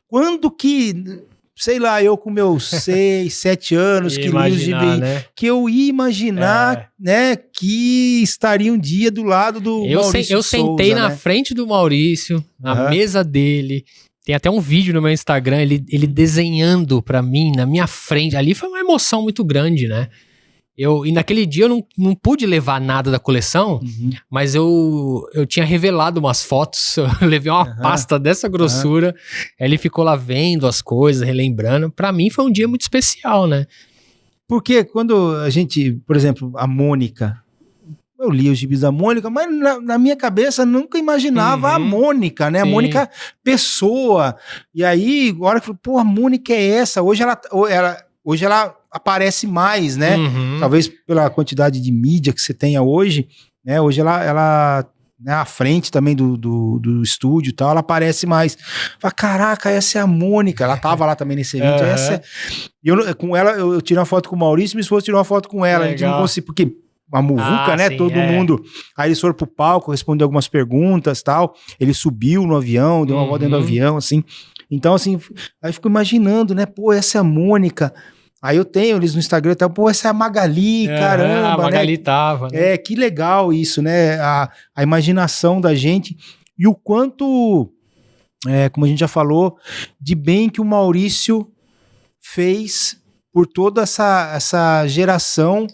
Speaker 3: Quando que... Sei lá, eu com meus 6, 7 anos, que li os gibi,
Speaker 4: né?
Speaker 3: que eu ia imaginar, né, que estaria um dia do lado do Maurício
Speaker 4: Eu sentei
Speaker 3: Souza,
Speaker 4: na
Speaker 3: né?
Speaker 4: frente do Maurício, na mesa dele. Tem até um vídeo no meu Instagram, ele desenhando pra mim, na minha frente. Ali foi uma emoção muito grande, né? E naquele dia eu não pude levar nada da coleção, mas eu tinha revelado umas fotos, eu levei uma pasta dessa grossura, ele ficou lá vendo as coisas, relembrando. Pra mim foi um dia muito especial, né?
Speaker 3: Porque quando a gente, por exemplo, a Mônica, eu li os gibis da Mônica, mas na minha cabeça nunca imaginava a Mônica, né? A
Speaker 4: Sim.
Speaker 3: Mônica pessoa. E aí, a hora que eu falei, pô, a Mônica é essa. Hoje ela aparece mais, né? Talvez pela quantidade de mídia que você tenha hoje, né? Hoje ela né, à frente também do estúdio e tal, ela aparece mais. Fala, caraca, essa é a Mônica. Ela tava lá também nesse evento. Com ela, eu tirei uma foto com o Maurício, minha esposa tirou uma foto com ela. A gente não conseguiu, porque uma muvuca, né?
Speaker 4: Sim,
Speaker 3: Todo mundo. Aí eles foram pro palco, respondeu algumas perguntas e tal. Ele subiu no avião, deu uma volta dentro do avião, assim. Então, assim, aí eu fico imaginando, né? Pô, essa é a Mônica. Aí eu tenho eles no Instagram, tá, pô, essa é a Magali, caramba,
Speaker 4: a Magali
Speaker 3: né?
Speaker 4: tava, né?
Speaker 3: Que legal isso, né? A imaginação da gente e o quanto, como a gente já falou, de bem que o Maurício fez por toda essa geração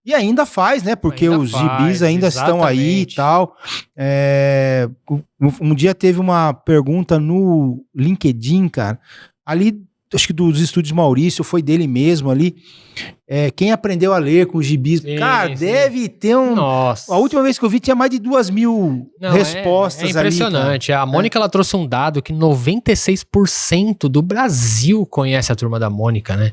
Speaker 3: e ainda faz, né? Porque
Speaker 4: Ainda
Speaker 3: os
Speaker 4: faz,
Speaker 3: gibis ainda estão aí e
Speaker 4: exatamente.
Speaker 3: tal. Um dia teve uma pergunta no LinkedIn, cara, ali... Acho que dos estúdios Maurício, foi dele mesmo ali. Quem aprendeu a ler com os gibis?
Speaker 4: Sim,
Speaker 3: cara,
Speaker 4: sim.
Speaker 3: deve ter um...
Speaker 4: Nossa.
Speaker 3: A última vez que eu vi tinha mais de 2.000 respostas
Speaker 4: é impressionante.
Speaker 3: ali.
Speaker 4: A Mônica, ela trouxe um dado que 96% do Brasil conhece a Turma da Mônica, né?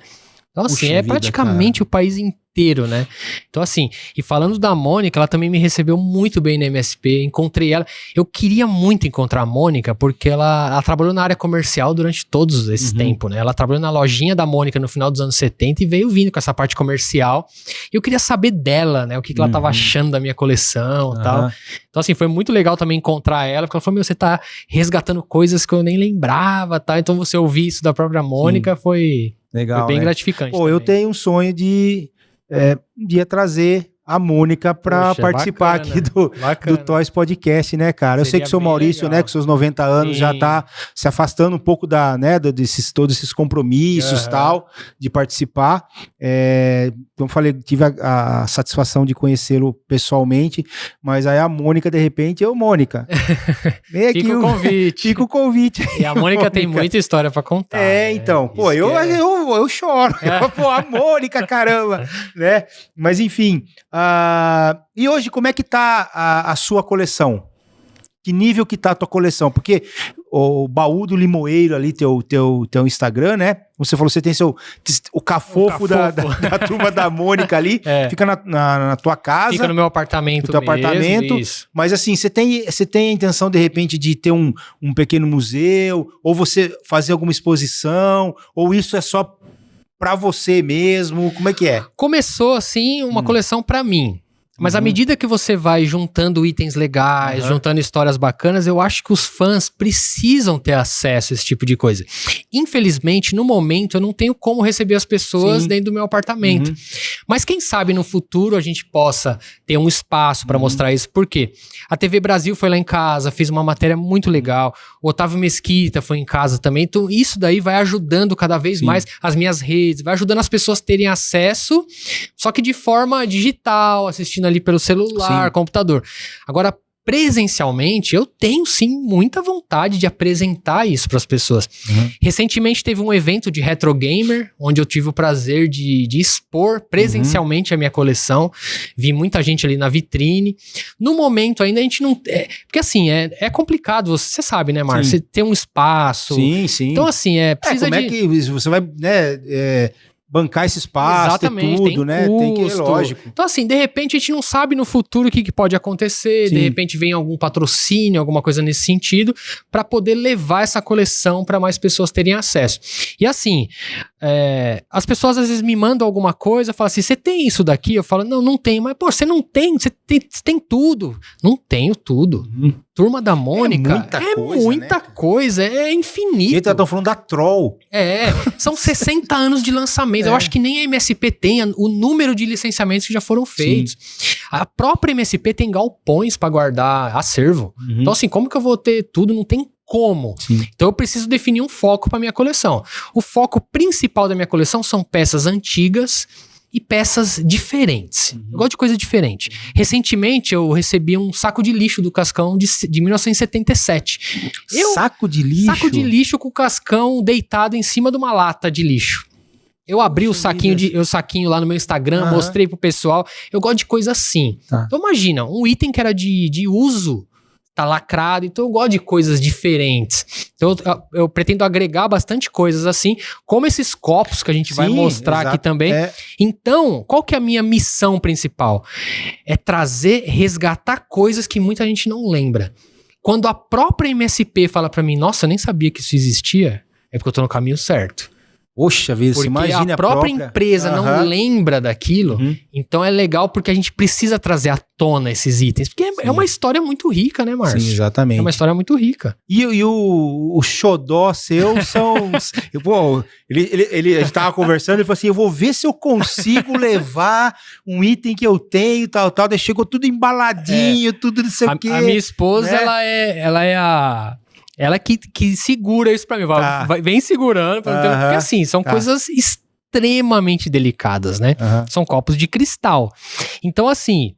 Speaker 4: Então, assim,
Speaker 3: Puxa vida,
Speaker 4: praticamente o país inteiro, né? Então, assim, e falando da Mônica, ela também me recebeu muito bem na MSP, encontrei ela. Eu queria muito encontrar a Mônica, porque ela trabalhou na área comercial durante todos esse tempo, né? Ela trabalhou na lojinha da Mônica no final dos anos 70 e veio vindo com essa parte comercial. E eu queria saber dela, né? O que ela tava achando da minha coleção e tal. Então, assim, foi muito legal também encontrar ela, porque ela falou, você tá resgatando coisas que eu nem lembrava, tá? Então, você ouvir isso da própria Mônica foi...
Speaker 3: Legal,
Speaker 4: Foi bem
Speaker 3: né?
Speaker 4: gratificante.
Speaker 3: Pô, eu
Speaker 4: também.
Speaker 3: tenho um sonho de um dia trazer a Mônica para
Speaker 4: Poxa,
Speaker 3: participar
Speaker 4: bacana,
Speaker 3: aqui do
Speaker 4: bacana.
Speaker 3: Toys Podcast, né, cara? Eu sei
Speaker 4: Seria
Speaker 3: que o seu
Speaker 4: bem
Speaker 3: Maurício,
Speaker 4: legal.
Speaker 3: né, com seus 90 anos, já
Speaker 4: Sim.
Speaker 3: tá se afastando um pouco todos esses compromissos e tal, de participar. Então, falei, tive a satisfação de conhecê-lo pessoalmente, mas aí a Mônica, de repente, Mônica, vem aqui
Speaker 4: Fica o convite.
Speaker 3: Fica o convite.
Speaker 4: E a Mônica tem muita história pra contar. né?
Speaker 3: Então, pô,
Speaker 4: Isso
Speaker 3: eu choro. Pô, a Mônica, caramba, né? Mas enfim, e hoje como é que tá a sua coleção? Que nível que tá a tua coleção? Porque o Baú do Limoeiro ali, teu Instagram, né? Você falou que você tem o cafofo da turma da Mônica ali, fica na tua casa.
Speaker 4: Fica no meu apartamento
Speaker 3: no teu apartamento.
Speaker 4: Isso. Mas
Speaker 3: assim, você tem a intenção, de repente, de ter um pequeno museu, ou você fazer alguma exposição, ou isso é só pra você mesmo? Como é que é?
Speaker 4: Começou, assim, uma coleção pra mim. Mas à medida que você vai juntando itens legais, juntando histórias bacanas, eu acho que os fãs precisam ter acesso a esse tipo de coisa. Infelizmente, no momento, eu não tenho como receber as pessoas dentro do meu apartamento. Mas quem sabe no futuro a gente possa ter um espaço para mostrar isso. Por quê? A TV Brasil foi lá em casa, fez uma matéria muito legal. O Otávio Mesquita foi em casa também. Então isso daí vai ajudando cada vez mais as minhas redes, vai ajudando as pessoas a terem acesso, só que de forma digital, assistindo ali pelo celular, computador. Agora, presencialmente, eu tenho sim muita vontade de apresentar isso para as pessoas. Recentemente teve um evento de Retro Gamer, onde eu tive o prazer de expor presencialmente a minha coleção. Vi muita gente ali na vitrine. No momento ainda a gente não... porque assim, é complicado, você sabe, né, Márcio? Você tem um espaço.
Speaker 3: Sim.
Speaker 4: Então assim, precisa
Speaker 3: como é que você vai, né... bancar esse espaço,
Speaker 4: exatamente,
Speaker 3: ter tudo, né? Tem que, lógico.
Speaker 4: Então, assim, de repente a gente não sabe no futuro o que pode acontecer, de repente vem algum patrocínio, alguma coisa nesse sentido, para poder levar essa coleção para mais pessoas terem acesso. E assim, as pessoas às vezes me mandam alguma coisa, falam assim, você tem isso daqui? Eu falo, não tenho, mas pô, você não tem, você tem tudo. Não tenho tudo. Turma da Mônica é muita coisa, é infinito.
Speaker 3: E estão falando da Troll.
Speaker 4: São 60 anos de lançamento. Eu acho que nem a MSP tem o número de licenciamentos que já foram feitos. A própria MSP tem galpões para guardar acervo. Então assim, como que eu vou ter tudo? Não tem como. Então eu preciso definir um foco para minha coleção. O foco principal da minha coleção são peças antigas e peças diferentes. Eu gosto de coisa diferente. Recentemente eu recebi um saco de lixo do Cascão de 1977.
Speaker 3: Saco de lixo?
Speaker 4: Saco de lixo com o Cascão deitado em cima de uma lata de lixo. Eu abri o saquinho lá no meu Instagram, mostrei pro pessoal. Eu gosto de coisa assim. Então imagina, um item que era de uso, tá lacrado, então eu gosto de coisas diferentes. Então eu pretendo agregar bastante coisas assim, como esses copos que a gente vai mostrar aqui também. Então, qual que é a minha missão principal? É resgatar coisas que muita gente não lembra. Quando a própria MSP fala pra mim, nossa, eu nem sabia que isso existia, é porque eu tô no caminho certo.
Speaker 3: Poxa vida,
Speaker 4: porque
Speaker 3: imagina
Speaker 4: a própria empresa não lembra daquilo, então é legal porque a gente precisa trazer à tona esses itens, porque é uma história muito rica, né, Márcio?
Speaker 3: Sim, exatamente.
Speaker 4: É uma história muito rica.
Speaker 3: E o xodó seu são... Pô, a gente tava conversando, ele falou assim, eu vou ver se eu consigo levar um item que eu tenho, tal, daí chegou tudo embaladinho, tudo não sei o quê.
Speaker 4: A minha esposa, né? Ela que segura isso pra mim. Vem segurando. Porque assim, são coisas extremamente delicadas, né? São copos de cristal. Então assim,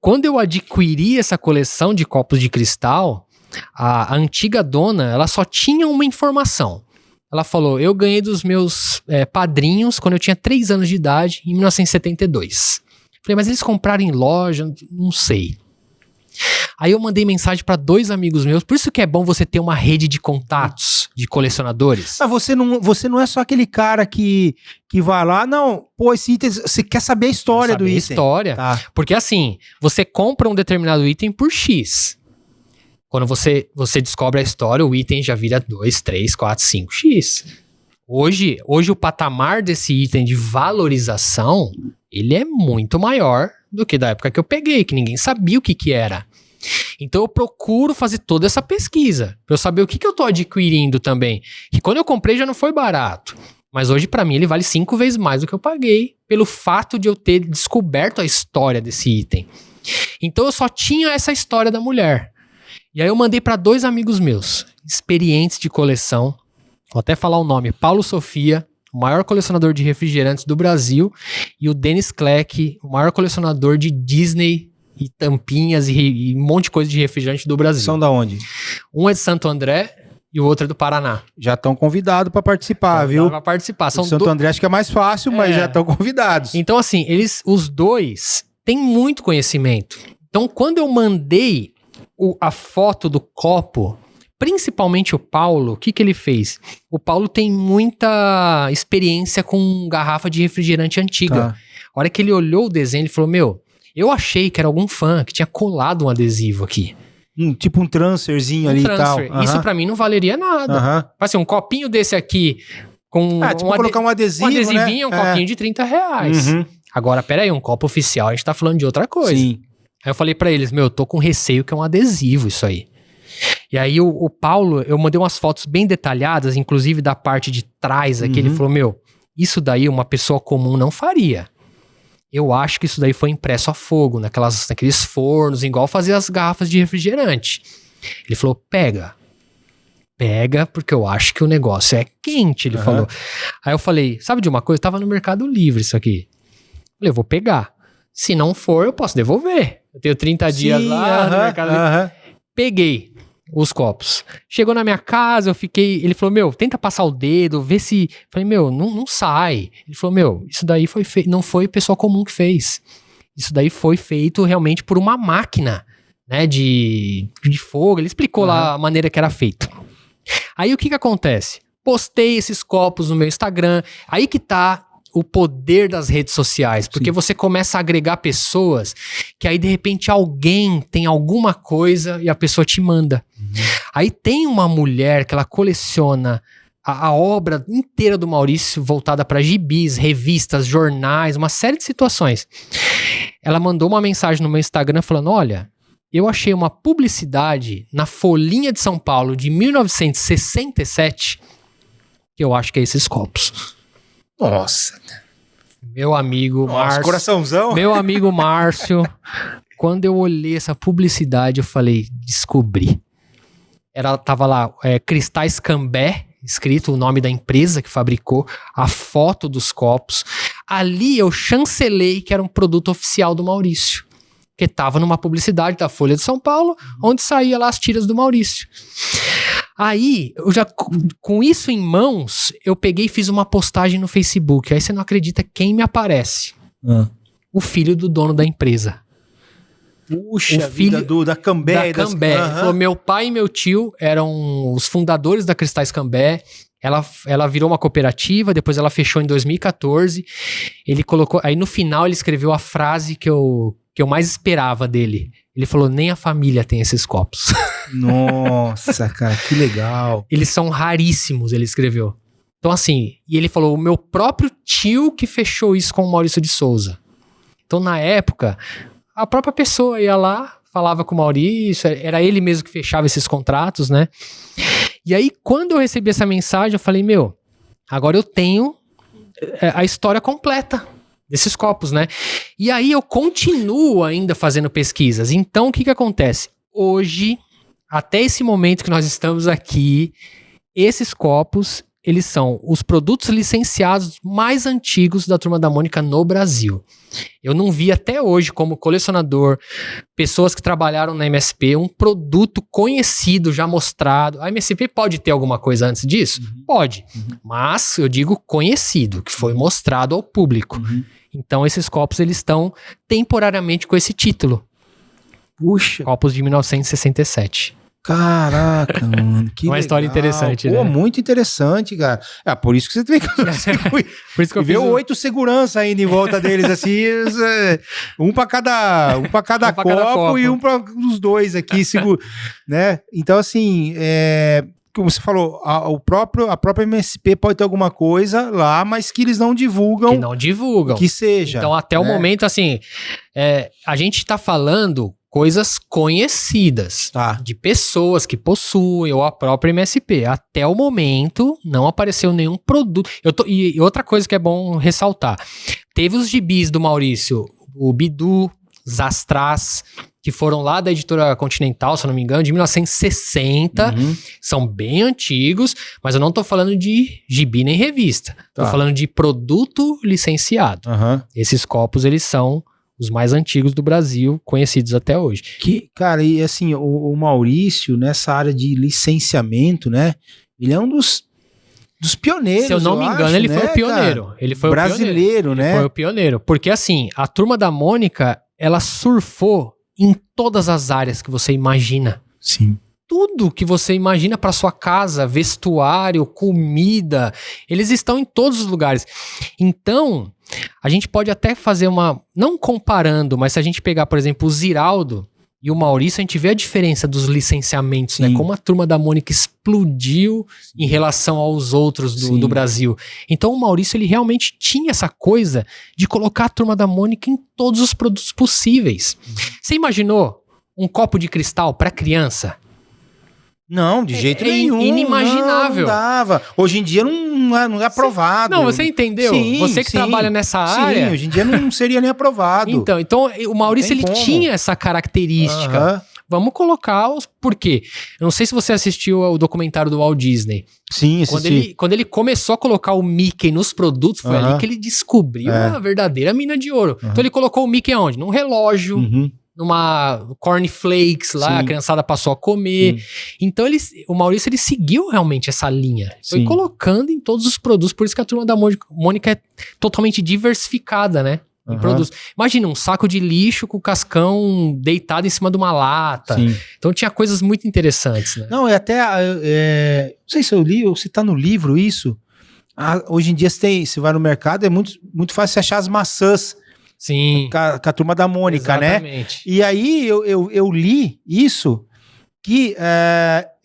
Speaker 4: quando eu adquiri essa coleção de copos de cristal, a antiga dona, ela só tinha uma informação. Ela falou, eu ganhei dos meus padrinhos quando eu tinha 3 anos de idade, em 1972. Falei, mas eles compraram em loja? Não sei. Aí eu mandei mensagem para 2 amigos meus, por isso que é bom você ter uma rede de contatos de colecionadores.
Speaker 3: Mas você não é só aquele cara que vai lá, não, pô, esse item, você quer saber a história do item.
Speaker 4: História, porque assim, você compra um determinado item por X. Quando você descobre a história, o item já vira 2, 3, 4, 5X. Hoje o patamar desse item de valorização, ele é muito maior do que da época que eu peguei, que ninguém sabia o que era. Então eu procuro fazer toda essa pesquisa, pra eu saber o que eu tô adquirindo também. Que quando eu comprei já não foi barato, mas hoje pra mim ele vale 5 vezes mais do que eu paguei, pelo fato de eu ter descoberto a história desse item. Então eu só tinha essa história da mulher. E aí eu mandei pra 2 amigos meus, experientes de coleção, vou até falar o nome, Paulo Sofia, o maior colecionador de refrigerantes do Brasil, e o Dennis Kleck, o maior colecionador de Disney e tampinhas e um monte de coisa de refrigerante do Brasil.
Speaker 3: São da onde?
Speaker 4: Um é de Santo André e o outro é do Paraná.
Speaker 3: Já estão convidados para participar, viu?
Speaker 4: Para participar.
Speaker 3: São Santo André acho que é mais fácil, mas já estão convidados.
Speaker 4: Então assim, os dois têm muito conhecimento. Então quando eu mandei a foto do copo Principalmente o Paulo, o que ele fez? O Paulo tem muita experiência com garrafa de refrigerante antiga.
Speaker 3: Tá.
Speaker 4: A hora que ele olhou o desenho, ele falou, meu, eu achei que era algum fã que tinha colado um adesivo aqui.
Speaker 3: Tipo um transferzinho ali
Speaker 4: transfer.
Speaker 3: e tal.
Speaker 4: Isso pra mim não valeria nada.
Speaker 3: Aham.
Speaker 4: Assim, um copinho desse aqui com
Speaker 3: Tipo colocar um adesivo,
Speaker 4: um adesivinho,
Speaker 3: né?
Speaker 4: um copinho de R$30.
Speaker 3: Uhum.
Speaker 4: Agora, peraí, um copo oficial, a gente tá falando de outra coisa.
Speaker 3: Sim.
Speaker 4: Aí eu falei pra eles, meu, eu tô com receio que é um adesivo isso aí. E aí o Paulo, eu mandei umas fotos bem detalhadas, inclusive da parte de trás aqui, ele falou, meu, isso daí uma pessoa comum não faria. Eu acho que isso daí foi impresso a fogo, naqueles fornos, igual fazia as garrafas de refrigerante. Ele falou, pega, porque eu acho que o negócio é quente, ele falou. Aí eu falei, sabe de uma coisa? Tava no Mercado Livre isso aqui. Falei, eu vou pegar. Se não for, eu posso devolver. Eu tenho 30 dias lá no Mercado Livre. Peguei os copos. Chegou na minha casa, eu fiquei... Ele falou, meu, tenta passar o dedo, vê se... Falei, meu, não sai. Ele falou, meu, isso daí foi feito... Não foi pessoa comum que fez. Isso daí foi feito realmente por uma máquina, né, de fogo. Ele explicou lá a maneira que era feito. Aí o que acontece? Postei esses copos no meu Instagram. Aí que tá o poder das redes sociais, porque você começa a agregar pessoas que aí de repente alguém tem alguma coisa e a pessoa te manda. Aí tem uma mulher que ela coleciona a obra inteira do Maurício voltada para gibis, revistas, jornais, uma série de situações. Ela mandou uma mensagem no meu Instagram falando, olha, eu achei uma publicidade na Folhinha de São Paulo de 1967 que eu acho que é esses copos.
Speaker 3: Nossa.
Speaker 4: Meu amigo Márcio.
Speaker 3: Coraçãozão.
Speaker 4: Meu amigo Márcio. Quando eu olhei essa publicidade, eu falei, descobri. Tava lá, Cristais Cambé, escrito o nome da empresa que fabricou, a foto dos copos. Ali eu chancelei que era um produto oficial do Maurício. Que tava numa publicidade da Folha de São Paulo, onde saía lá as tiras do Maurício. Aí, eu já, com isso em mãos, eu peguei e fiz uma postagem no Facebook. Aí você não acredita quem me aparece. O filho do dono da empresa.
Speaker 3: Puxa,
Speaker 4: o filho
Speaker 3: da Cambé.
Speaker 4: Da Cambé. Ele falou, meu pai e meu tio eram os fundadores da Cristais Cambé. Ela virou uma cooperativa, depois ela fechou em 2014. Ele colocou... Aí no final ele escreveu a frase que eu mais esperava dele. Ele falou, nem a família tem esses copos.
Speaker 3: Nossa, cara, que legal.
Speaker 4: Eles são raríssimos, ele escreveu. Então assim, e ele falou, o meu próprio tio que fechou isso com o Maurício de Souza. Então na época, a própria pessoa ia lá, falava com o Maurício, era ele mesmo que fechava esses contratos, né? E aí quando eu recebi essa mensagem, eu falei, meu, agora eu tenho a história completa desses copos, né? E aí eu continuo ainda fazendo pesquisas. Então, o que acontece? Hoje, até esse momento que nós estamos aqui, esses copos, eles são os produtos licenciados mais antigos da Turma da Mônica no Brasil. Eu não vi até hoje, como colecionador, pessoas que trabalharam na MSP, um produto conhecido, já mostrado. A MSP pode ter alguma coisa antes disso? Pode. Mas eu digo conhecido, que foi mostrado ao público. Então esses copos, eles estão temporariamente com esse título.
Speaker 3: Puxa.
Speaker 4: Copos de 1967.
Speaker 3: Caraca, mano, que
Speaker 4: uma
Speaker 3: legal.
Speaker 4: História interessante,
Speaker 3: Pô,
Speaker 4: né?
Speaker 3: Muito interessante, cara. Por isso que você tem que...
Speaker 4: Por isso que eu
Speaker 3: fiz 8 segurança ainda em volta deles, assim, um pra cada copo e um para os dois aqui, né? Então, assim, como você falou, a própria MSP pode ter alguma coisa lá, mas que eles não divulgam.
Speaker 4: Que não divulgam.
Speaker 3: Que seja.
Speaker 4: Então, até o momento, assim, a gente tá falando coisas conhecidas, de pessoas que possuem, ou a própria MSP. Até o momento, não apareceu nenhum produto. E outra coisa que é bom ressaltar, teve os gibis do Maurício, o Bidu, Zastras, que foram lá da editora Continental, se eu não me engano, de 1960, são bem antigos, mas eu não tô falando de gibi nem revista, tô falando de produto licenciado. Esses copos, eles são os mais antigos do Brasil, conhecidos até hoje.
Speaker 3: Cara, e assim, o Maurício, nessa área de licenciamento, né, ele é um dos pioneiros.
Speaker 4: Se eu não me engano, ele foi o pioneiro.
Speaker 3: Cara?
Speaker 4: Ele foi
Speaker 3: brasileiro,
Speaker 4: o pioneiro,
Speaker 3: né?
Speaker 4: Ele foi o pioneiro. Porque assim, a Turma da Mônica, ela surfou em todas as áreas que você imagina.
Speaker 3: Sim.
Speaker 4: tudo que você imagina para sua casa, vestuário, comida, eles estão em todos os lugares. Então, a gente pode até fazer não comparando, mas se a gente pegar, por exemplo, o Ziraldo e o Maurício, a gente vê a diferença dos licenciamentos, né? Como a Turma da Mônica explodiu em relação aos outros do Brasil. Então o Maurício, ele realmente tinha essa coisa de colocar a Turma da Mônica em todos os produtos possíveis. Você imaginou um copo de cristal para criança?
Speaker 3: Não, de jeito nenhum.
Speaker 4: Inimaginável.
Speaker 3: Não dava. Hoje em dia não é aprovado.
Speaker 4: Não, você entendeu? Você que trabalha nessa área.
Speaker 3: Sim, hoje em dia não seria nem aprovado.
Speaker 4: Então o Maurício, ele tinha essa característica. Vamos colocar os... Por quê? Eu não sei se você assistiu o documentário do Walt Disney.
Speaker 3: Sim, assisti.
Speaker 4: Quando ele começou a colocar o Mickey nos produtos, foi ali que ele descobriu a verdadeira mina de ouro. Então ele colocou o Mickey aonde? Num relógio, numa cornflakes lá, a criançada passou a comer. Então o Maurício, ele seguiu realmente essa linha. Foi colocando em todos os produtos, por isso que a Turma da Mônica é totalmente diversificada, né? Em produtos. Imagina um saco de lixo com o cascão deitado em cima de uma lata. Então tinha coisas muito interessantes, né?
Speaker 3: Não, não sei se eu li ou se tá no livro isso. Hoje em dia você vai no mercado, é muito, muito fácil você achar as maçãs.
Speaker 4: Sim.
Speaker 3: Com a Turma da Mônica,
Speaker 4: exatamente,
Speaker 3: né? E aí eu li isso, que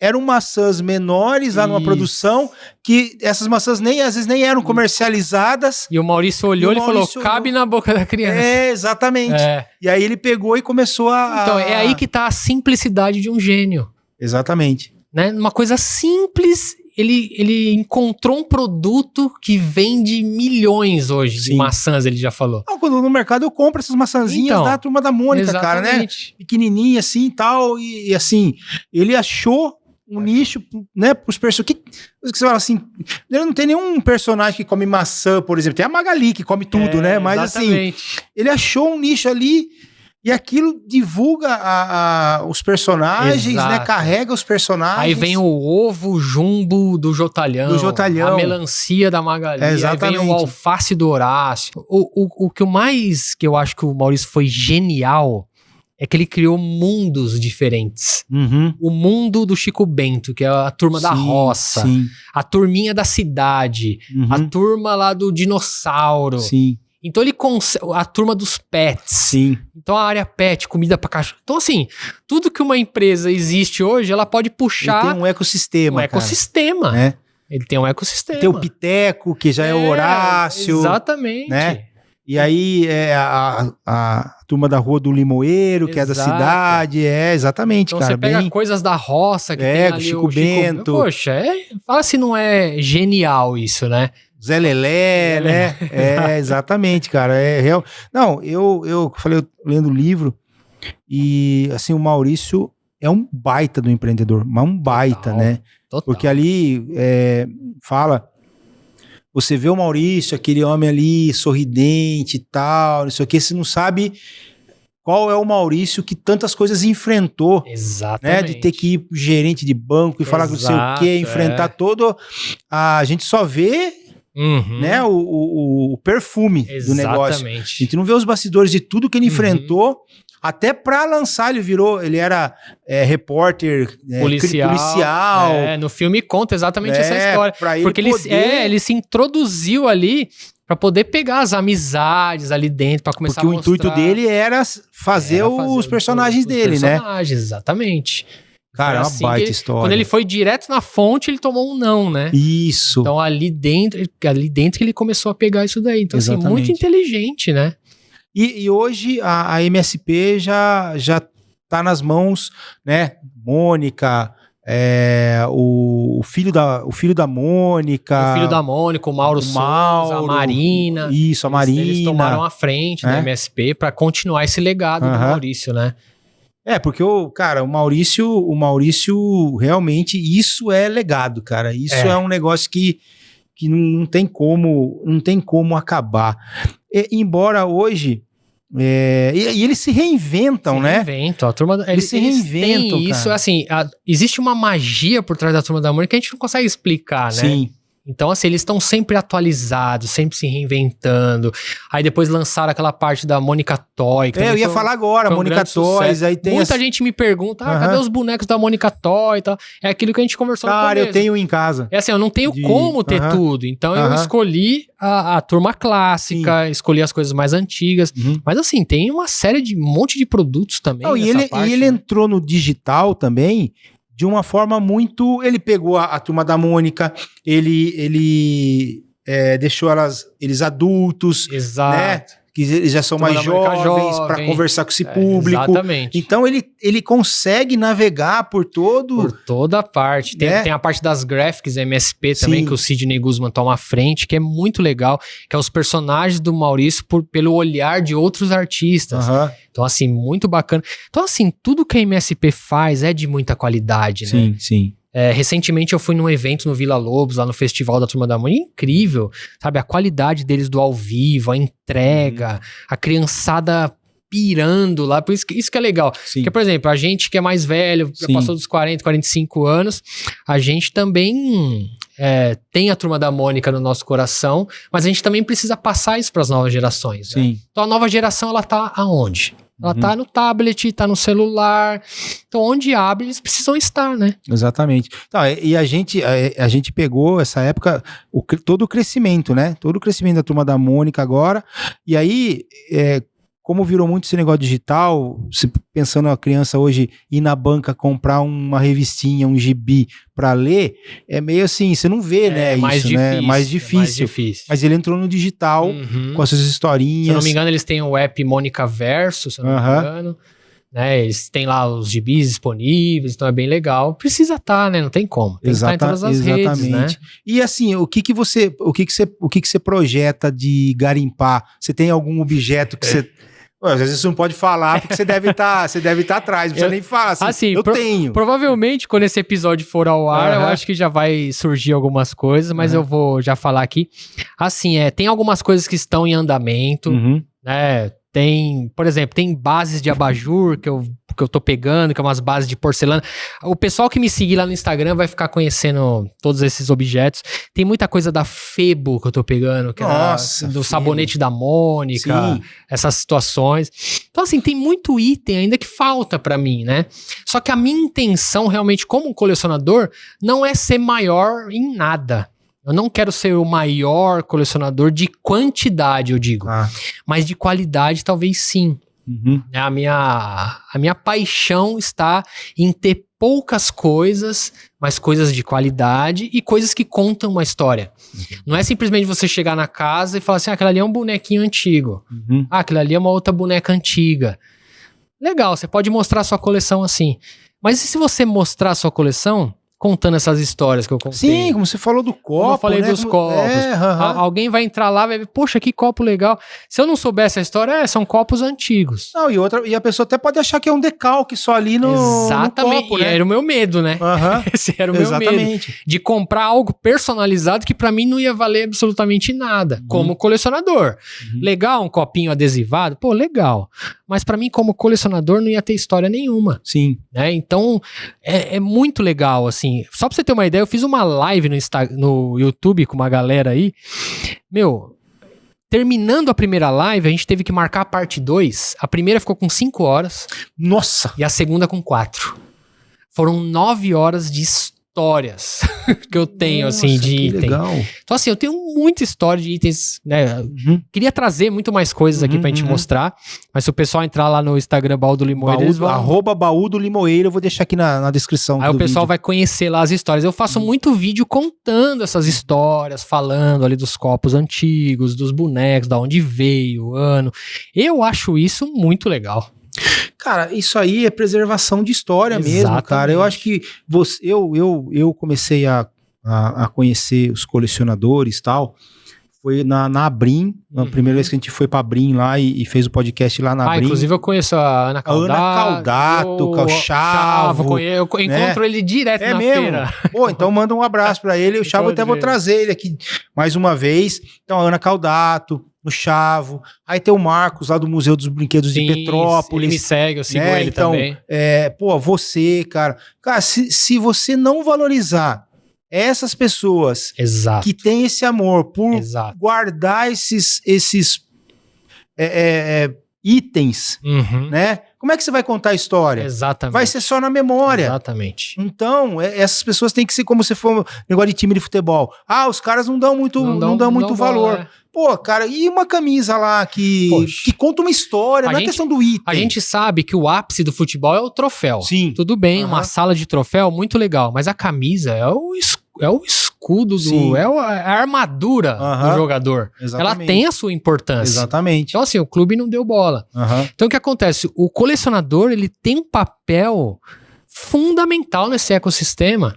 Speaker 3: eram maçãs menores lá numa produção, que essas maçãs às vezes nem eram comercializadas.
Speaker 4: E o Maurício olhou e falou, cabe na boca da criança.
Speaker 3: Exatamente. E aí ele pegou e começou
Speaker 4: Então, é aí que tá a simplicidade de um gênio.
Speaker 3: Exatamente.
Speaker 4: Né? Uma coisa simples, ele encontrou um produto que vende milhões hoje de maçãs, ele já falou.
Speaker 3: Quando no mercado eu compro essas maçãzinhas da Turma da Mônica, cara, né? Pequenininha assim e tal, e assim, ele achou um nicho, né, pros personagens. Que você fala assim, ele não tem nenhum personagem que come maçã, por exemplo. Tem a Magali que come tudo, né? Mas assim, ele achou um nicho ali. E aquilo divulga os personagens, né? Carrega os personagens.
Speaker 4: Aí vem o ovo jumbo do Jotalhão. A melancia da Magali.
Speaker 3: Exatamente.
Speaker 4: Aí vem o alface do Horácio. O que eu acho que o Maurício foi genial é que ele criou mundos diferentes. O mundo do Chico Bento, que é a turma da roça. A turminha da cidade. A turma lá do dinossauro. Então a turma dos pets. Então a área pet, comida pra cachorro. Então assim, tudo que uma empresa existe hoje, ela pode puxar...
Speaker 3: Ele tem um ecossistema,
Speaker 4: ecossistema.
Speaker 3: Né?
Speaker 4: Ele tem um ecossistema.
Speaker 3: Tem o Piteco, que já é o Horácio.
Speaker 4: Exatamente.
Speaker 3: Né? E aí a turma da Rua do Limoeiro, que é da cidade. Exatamente,
Speaker 4: então
Speaker 3: cara.
Speaker 4: Você pega coisas da roça, que tem ali
Speaker 3: Chico Bento.
Speaker 4: Poxa, fala se não é genial isso, né?
Speaker 3: Zé Lelé, né? Exatamente, cara. É real. Não, eu falei, lendo o livro, e assim, o Maurício é um baita do empreendedor, mas um baita, né? Porque ali fala, você vê o Maurício, aquele homem ali, sorridente e tal, não sei o que, você não sabe qual é o Maurício que tantas coisas enfrentou.
Speaker 4: Exatamente.
Speaker 3: Né? De ter que ir pro gerente de banco e falar que não sei o que, enfrentar todo... A gente só vê... né, o perfume do negócio. A gente não vê os bastidores de tudo que ele enfrentou. Até pra lançar, ele era repórter, policial.
Speaker 4: No filme conta exatamente essa história. Porque ele se introduziu ali pra poder pegar as amizades ali dentro, pra começar a mostrar.
Speaker 3: Porque o intuito dele era fazer os personagens dele, né?
Speaker 4: Exatamente.
Speaker 3: Cara, é uma baita história.
Speaker 4: Quando ele foi direto na fonte, ele tomou um não, né?
Speaker 3: Isso.
Speaker 4: Então ali dentro que ele começou a pegar isso daí. Então assim, muito inteligente, né?
Speaker 3: E hoje a MSP já tá nas mãos, né? Mônica, o filho da Mônica.
Speaker 4: O filho da Mônica, o Mauro Souza, a Marina.
Speaker 3: Isso, a Marina.
Speaker 4: Eles tomaram a frente da MSP para continuar esse legado do Maurício, né?
Speaker 3: Porque o Maurício realmente, isso é legado, cara. Isso é um negócio que não tem como acabar. Embora hoje... E eles se reinventam, né?
Speaker 4: A turma eles
Speaker 3: se reinventam,
Speaker 4: isso,
Speaker 3: cara.
Speaker 4: assim, existe uma magia por trás da Turma da Mônica que a gente não consegue explicar, né?
Speaker 3: Sim.
Speaker 4: Então, assim, eles estão sempre atualizados, sempre se reinventando. Aí depois lançaram aquela parte da Mônica Toy. Que
Speaker 3: eu ia falar agora,
Speaker 4: foi um
Speaker 3: Mônica
Speaker 4: grande
Speaker 3: Toys,
Speaker 4: sucesso.
Speaker 3: aí tem...
Speaker 4: Muita gente me pergunta, cadê os bonecos da Mônica Toy e tal? É aquilo que a gente conversou no
Speaker 3: Cara,
Speaker 4: começo.
Speaker 3: eu tenho em casa.
Speaker 4: É assim, eu não tenho como ter tudo. Então eu escolhi a turma clássica, escolhi as coisas mais antigas. Mas assim, tem uma série de um monte de produtos também.
Speaker 3: Não, e ele entrou no digital também de uma forma muito... Ele pegou a turma da Mônica, ele deixou eles adultos,
Speaker 4: Exato.
Speaker 3: né? Que eles já são
Speaker 4: Turma
Speaker 3: mais
Speaker 4: da Mônica
Speaker 3: jovens para
Speaker 4: jovem.
Speaker 3: conversar com esse público.
Speaker 4: Exatamente.
Speaker 3: Então ele consegue navegar por
Speaker 4: Por toda a parte. Tem a parte das graphics MSP também, que o Sidney Guzman toma à frente, que é muito legal, que é os personagens do Maurício pelo olhar de outros artistas. Então, assim, muito bacana. Então, assim, tudo que a MSP faz é de muita qualidade, né?
Speaker 3: Sim.
Speaker 4: Recentemente eu fui num evento no Vila Lobos, lá no Festival da Turma da Mônica, incrível, sabe? A qualidade deles do ao vivo, a entrega, a criançada pirando lá, por isso que é legal. Porque, por exemplo, a gente que é mais velho, já passou dos 40, 45 anos, a gente também tem a Turma da Mônica no nosso coração, mas a gente também precisa passar isso para as novas gerações. Né? Então a nova geração, ela tá aonde? Ela tá no tablet, tá no celular. Então, onde abre, eles precisam estar, né?
Speaker 3: Exatamente. Então, e a gente pegou essa época, todo o crescimento, né? Todo o crescimento da Turma da Mônica agora. E aí, como virou muito esse negócio digital, pensando a criança hoje ir na banca comprar uma revistinha, um gibi pra ler, é meio assim, você não vê, né?
Speaker 4: Mais
Speaker 3: isso,
Speaker 4: difícil,
Speaker 3: né? Mais difícil. Mas ele entrou no digital com essas historinhas.
Speaker 4: Se eu não me engano, eles têm o app Mônica Verso, se eu não me engano. Né? Eles têm lá os gibis disponíveis, então é bem legal. Precisa estar, né? Não tem como. Tem que estar em todas as redes, né?
Speaker 3: E assim, o que você projeta de garimpar? Você tem algum objeto que você... Às vezes você não pode falar porque você deve estar atrás, não precisa nem falar assim, eu tenho.
Speaker 4: Provavelmente quando esse episódio for ao ar, eu acho que já vai surgir algumas coisas, mas eu vou já falar aqui. Assim, tem algumas coisas que estão em andamento, né? Tem, por exemplo, tem bases de abajur que eu tô pegando, que é umas bases de porcelana. O pessoal que me seguir lá no Instagram vai ficar conhecendo todos esses objetos. Tem muita coisa da Febo que eu tô pegando, que é do sabonete da Mônica, essas situações. Então, assim, tem muito item ainda que falta pra mim, né? Só que a minha intenção, realmente, como um colecionador, não é ser maior em nada. Eu não quero ser o maior colecionador de quantidade, eu digo. Mas de qualidade, talvez sim. A minha paixão está em ter poucas coisas, mas coisas de qualidade e coisas que contam uma história. Não é simplesmente você chegar na casa e falar assim, aquela ali é um bonequinho antigo. Aquela ali é uma outra boneca antiga. Legal, você pode mostrar a sua coleção assim. Mas e se você mostrar a sua coleção contando essas histórias que eu contei?
Speaker 3: Sim, como você falou do copo,
Speaker 4: como eu falei,
Speaker 3: né?
Speaker 4: dos copos. Alguém vai entrar lá e vai ver, poxa, que copo legal. Se eu não soubesse a história, são copos antigos.
Speaker 3: Não, e a pessoa até pode achar que é um decalque só ali no copo, né?
Speaker 4: Era o meu medo, né? Esse era o meu medo. De comprar algo personalizado que pra mim não ia valer absolutamente nada. Como colecionador. Legal, um copinho adesivado? Pô, legal. Mas pra mim, como colecionador, não ia ter história nenhuma.
Speaker 3: Sim.
Speaker 4: Né? Então, é muito legal, assim. Só pra você ter uma ideia, eu fiz uma live no YouTube com uma galera aí. Terminando a primeira live, a gente teve que marcar a parte 2. A primeira ficou com 5 horas.
Speaker 3: Nossa!
Speaker 4: E a segunda com 4. Foram 9 horas de histórias que eu tenho, assim, de item.
Speaker 3: Legal.
Speaker 4: Então, assim, eu tenho muita história de itens, né? Queria trazer muito mais coisas aqui pra gente mostrar, mas se o pessoal entrar lá no Instagram Baú do Limoeiro, eles vão...
Speaker 3: @Baú do Limoeiro, eu vou deixar aqui na descrição
Speaker 4: Aí o pessoal vai conhecer lá as histórias. Eu faço muito vídeo contando essas histórias, falando ali dos copos antigos, dos bonecos, da onde veio, o ano. Eu acho isso muito legal.
Speaker 3: Cara, isso aí é preservação de história mesmo, cara. Eu acho que eu comecei a conhecer os colecionadores e tal. Foi na Abrim, a primeira vez que a gente foi pra Abrim lá e fez o podcast lá na Abrim.
Speaker 4: Inclusive eu conheço a Ana Caldato,
Speaker 3: o Chavo.
Speaker 4: Eu encontro ele direto na feira.
Speaker 3: Pô, então manda um abraço pra ele. O Chavo até vou trazer ele aqui mais uma vez. Então, a Ana Caldato, o Chavo. Aí tem o Marcos lá do Museu dos Brinquedos de Petrópolis.
Speaker 4: Ele me segue, eu sigo ele então, também.
Speaker 3: Você, cara. Cara, se você não valorizar essas pessoas
Speaker 4: Exato.
Speaker 3: que têm esse amor por
Speaker 4: Exato.
Speaker 3: guardar esses itens,
Speaker 4: Uhum.
Speaker 3: né? Como é que você vai contar a história?
Speaker 4: Exatamente.
Speaker 3: Vai ser só na memória.
Speaker 4: Exatamente.
Speaker 3: Então, essas pessoas têm que ser como se for um negócio de time de futebol. Ah, os caras não dão muito, não dão muito valor.
Speaker 4: bola, é.
Speaker 3: Pô, cara, e uma camisa lá que
Speaker 4: Poxa.
Speaker 3: conta uma história,
Speaker 4: A
Speaker 3: não é
Speaker 4: gente-
Speaker 3: questão do item.
Speaker 4: A gente sabe que o ápice do futebol é o troféu.
Speaker 3: Sim.
Speaker 4: Tudo bem,
Speaker 3: Aham.
Speaker 4: uma sala de troféu, muito legal. Mas a camisa é o escudo,
Speaker 3: Sim.
Speaker 4: é a armadura
Speaker 3: Aham.
Speaker 4: do jogador.
Speaker 3: Exatamente.
Speaker 4: Ela tem a sua importância.
Speaker 3: Exatamente.
Speaker 4: Então, assim, o clube não deu bola.
Speaker 3: Aham.
Speaker 4: Então, o que acontece? O colecionador, ele tem um papel fundamental nesse ecossistema.